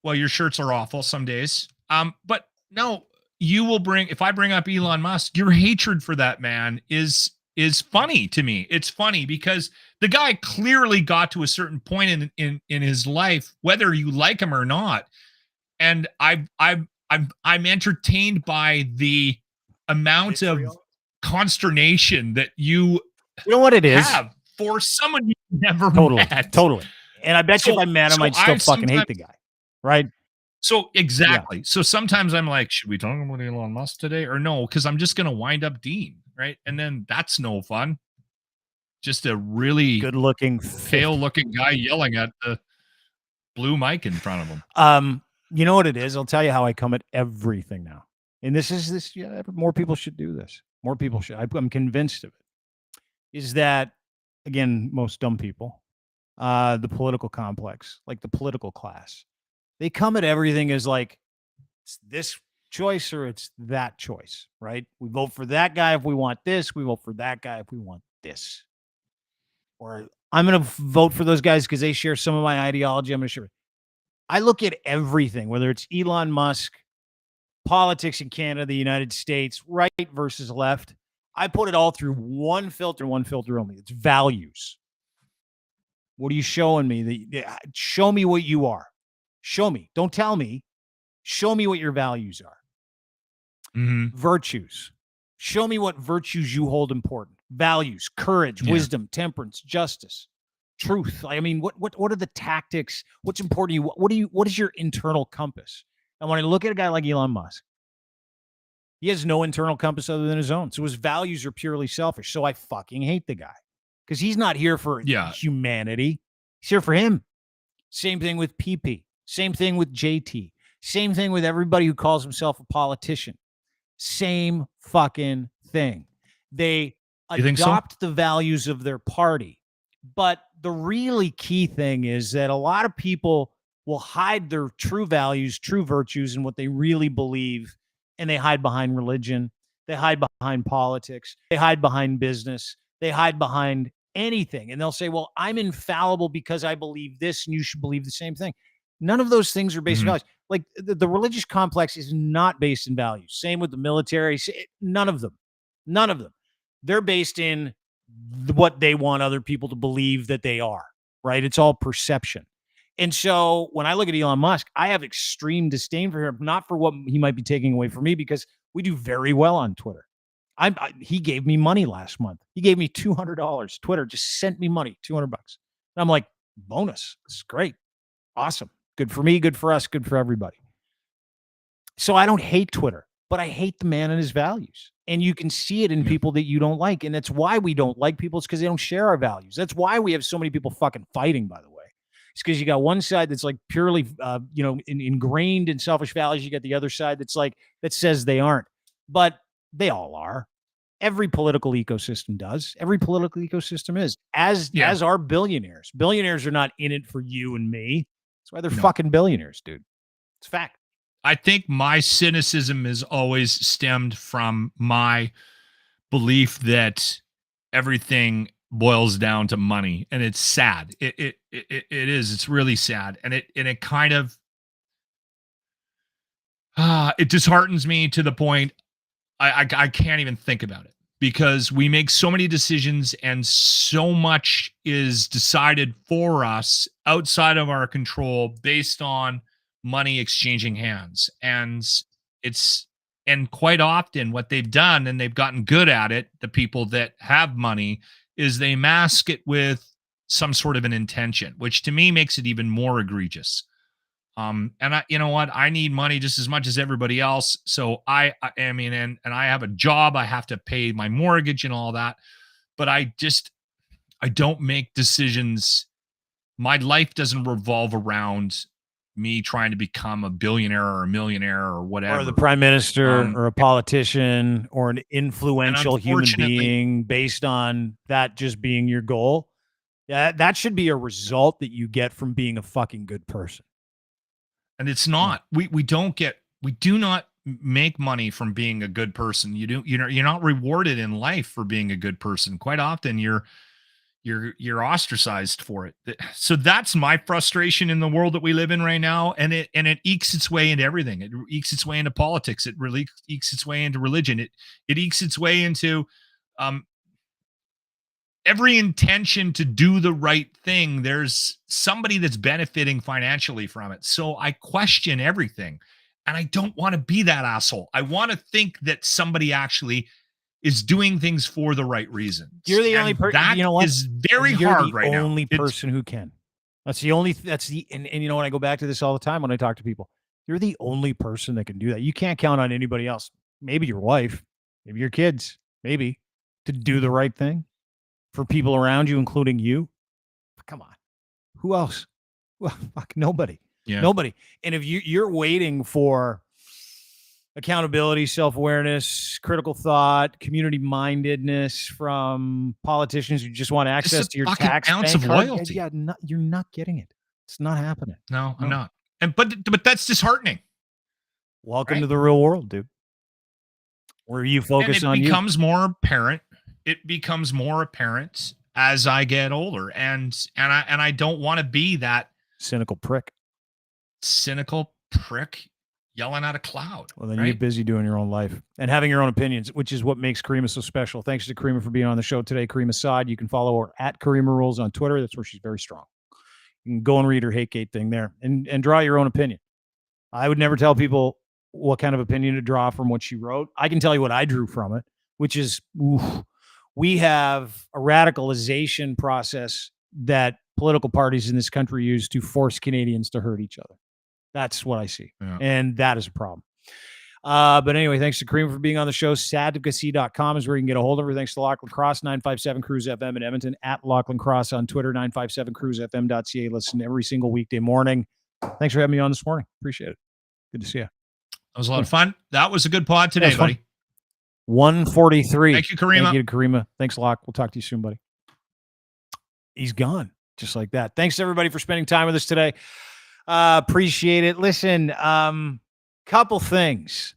your shirts are awful some days. But no, if I bring up Elon Musk, your hatred for that man is funny to me. It's funny because the guy clearly got to a certain point in his life, whether you like him or not. And I'm entertained by the amount of consternation that you know what it is have for someone you never met. Totally. And I bet you if I met him, I'd still fucking hate the guy, right? So exactly. Yeah. So sometimes I'm like, should we talk about Elon Musk today or no? Because I'm just going to wind up Dean, right? And then that's no fun. Just a really good-looking, pale-looking guy yelling at the blue mic in front of him. You know what it is? I'll tell you how I come at everything now. And more people should do this. More people should. I'm convinced of it. Is that, again, most dumb people, the political complex, like the political class, they come at everything as like, it's this choice or it's that choice, right? We vote for that guy if we want this. We vote for that guy if we want this. Or I'm going to vote for those guys because they share some of my ideology. I'm going to share it. I look at everything, whether it's Elon Musk, politics in Canada, the United States, right versus left. I put it all through one filter only. It's values. What are you showing me? Show me what you are. Show me. Don't tell me. Show me what your values are. Mm-hmm. Virtues. Show me what virtues you hold important. Values, courage, wisdom, temperance, justice, truth. I mean, what are the tactics? What's important to you? What is your internal compass? And when I look at a guy like Elon Musk, he has no internal compass other than his own. So his values are purely selfish. So I fucking hate the guy because he's not here for humanity. He's here for him. Same thing with PP. Same thing with JT. Same thing with everybody who calls himself a politician. Same fucking thing. They adopt the values of their party. But the really key thing is that a lot of people will hide their true values, true virtues, and what they really believe, and they hide behind religion. They hide behind politics. They hide behind business. They hide behind anything. And they'll say, well, I'm infallible because I believe this, and you should believe the same thing. None of those things are based on values. Like the religious complex is not based in values. Same with the military. None of them. They're based in what they want other people to believe that they are, right? It's all perception. And so when I look at Elon Musk, I have extreme disdain for him, not for what he might be taking away from me, because we do very well on Twitter. He gave me money last month. He gave me $200. Twitter just sent me money, $200. And I'm like, bonus. It's great. Awesome. Good for me, good for us, good for everybody. So I don't hate Twitter, but I hate the man and his values. And you can see it in people that you don't like. And that's why we don't like people. It's because they don't share our values. That's why we have so many people fucking fighting, by the way. It's because you got one side that's like purely, ingrained in selfish values. You got the other side that's like, that says they aren't. But they all are. Every political ecosystem does. Every political ecosystem is. As are billionaires. Billionaires are not in it for you and me. That's why they're fucking billionaires, dude. It's fact. I think my cynicism is always stemmed from my belief that everything boils down to money, and it's sad. It is. It's really sad, and it kind of it disheartens me to the point I can't even think about it, because we make so many decisions and so much is decided for us outside of our control based on money exchanging hands. And quite often what they've done, and they've gotten good at it, the people that have money, is they mask it with some sort of an intention, which to me makes it even more egregious. And you know what? I need money just as much as everybody else. So I mean, and I have a job, I have to pay my mortgage and all that, but I don't make decisions. My life doesn't revolve around me trying to become a billionaire or a millionaire or whatever. Or the prime minister or a politician or an influential human being based on that just being your goal. Yeah, that should be a result that you get from being a fucking good person. And it's not. We do not make money from being a good person. You're not rewarded in life for being a good person. Quite often you're ostracized for it. So that's my frustration in the world that we live in right now. And it ekes its way into everything. It ekes its way into politics. It really ekes its way into religion. It ekes its way into every intention to do the right thing. There's somebody that's benefiting financially from it. So I question everything, and I don't want to be that asshole. I want to think that somebody actually is doing things for the right reasons. You're the only person. That is very hard right now. You're the only person who can. And you know what? I go back to this all the time when I talk to people. You're the only person that can do that. You can't count on anybody else. Maybe your wife, maybe your kids, maybe, to do the right thing for people around you, including you. Come on. Who else? Well, fuck, nobody. Yeah. Nobody. And if you're waiting for accountability, self-awareness, critical thought, community-mindedness from politicians who just want access to your tax ounce of loyalty. You're not getting it. It's not happening. No, I'm not. But that's disheartening. Welcome to the real world, dude. Where you focus on you. It becomes more apparent as I get older, and I don't want to be that cynical prick yelling at a cloud. Well, then you get busy doing your own life and having your own opinions, which is what makes Karima so special. Thanks to Karima for being on the show today. Karima Saad. You can follow her at Karima Rules on Twitter. That's where she's very strong. You can go and read her Hate-Gate thing there and draw your own opinion. I would never tell people what kind of opinion to draw from what she wrote. I can tell you what I drew from it, which is we have a radicalization process that political parties in this country use to force Canadians to hurt each other. That's what I see. Yeah. And that is a problem. But anyway, thanks to Karima for being on the show. sadvocacy.com is where you can get a hold of her. Thanks to Lachlan Cross, 957 Cruise FM in Edmonton, at Lachlan Cross on Twitter, 957cruisefm.ca. Listen every single weekday morning. Thanks for having me on this morning. Appreciate it. Good to see you. That was a lot of fun. That was a good pod today, buddy. 143. Thank you, Karima. Thank you to Karima. Thanks, Lach. We'll talk to you soon, buddy. He's gone. Just like that. Thanks, everybody, for spending time with us today. Appreciate it. Listen, couple things.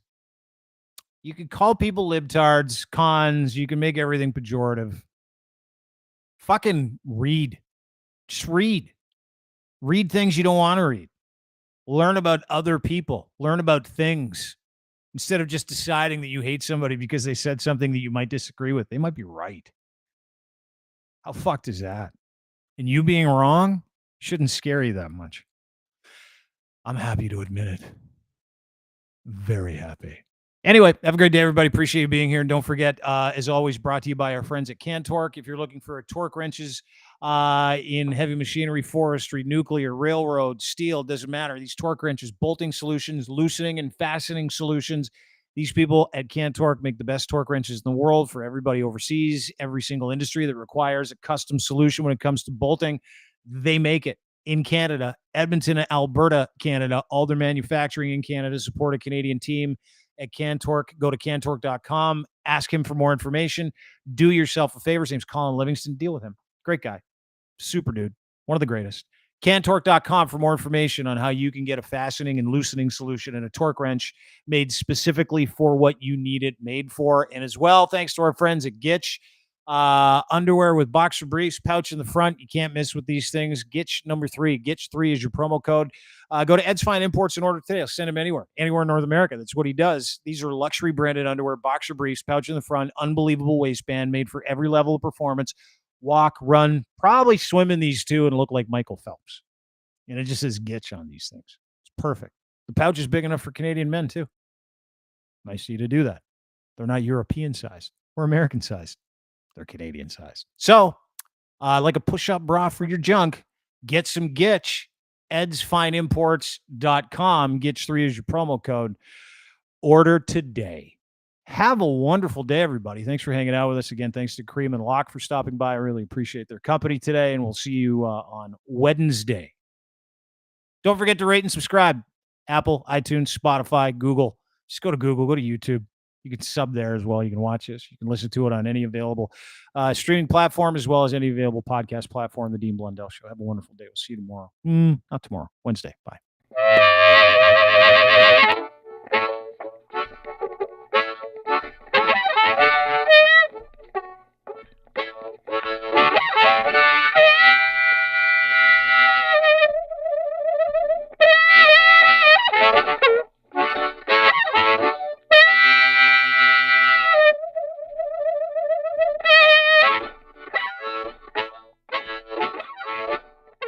You can call people libtards, cons. You can make everything pejorative. Fucking read. Just read. Read things you don't want to read. Learn about other people. Learn about things. Instead of just deciding that you hate somebody because they said something that you might disagree with. They might be right. How fucked is that? And you being wrong shouldn't scare you that much. I'm happy to admit it. Very happy. Anyway, have a great day, everybody. Appreciate you being here. And don't forget, as always, brought to you by our friends at Cantork. If you're looking for torque wrenches in heavy machinery, forestry, nuclear, railroad, steel, doesn't matter. These torque wrenches, bolting solutions, loosening and fastening solutions. These people at Cantork make the best torque wrenches in the world for everybody overseas. Every single industry that requires a custom solution when it comes to bolting, they make it in Canada, Edmonton, Alberta, Canada. All their manufacturing in Canada, support a Canadian team at Cantork. Go to cantork.com. Ask him for more information. Do yourself a favor. His name's Colin Livingston. Deal with him. Great guy. Super dude. One of the greatest. Cantork.com for more information on how you can get a fastening and loosening solution and a torque wrench made specifically for what you need it made for. And as well, thanks to our friends at Gitch, underwear with boxer briefs, pouch in the front. You can't miss with these things. Gitch number 3. Gitch 3 is your promo code. Go to Ed's Fine Imports and order today. I'll send him anywhere in North America. That's what he does. These are luxury branded underwear, boxer briefs, pouch in the front, unbelievable waistband made for every level of performance. Walk, run, probably swim in these too and look like Michael Phelps. And it just says Gitch on these things. It's perfect. The pouch is big enough for Canadian men too. Nice of you to do that. They're not European sized or American sized. They're Canadian sized. So, like a push-up bra for your junk, get some Gitch. edsfineimports.com. Gitch 3 is your promo code. Order today. Have a wonderful day, everybody. Thanks for hanging out with us again. Thanks to Cream and Locke for stopping by. I really appreciate their company today, and we'll see you on Wednesday. Don't forget to rate and subscribe. Apple, iTunes, Spotify, Google. Just go to Google, go to YouTube. You can sub there as well. You can watch this. You can listen to it on any available streaming platform as well as any available podcast platform, The Dean Blundell Show. Have a wonderful day. We'll see you tomorrow. Not tomorrow, Wednesday. Bye.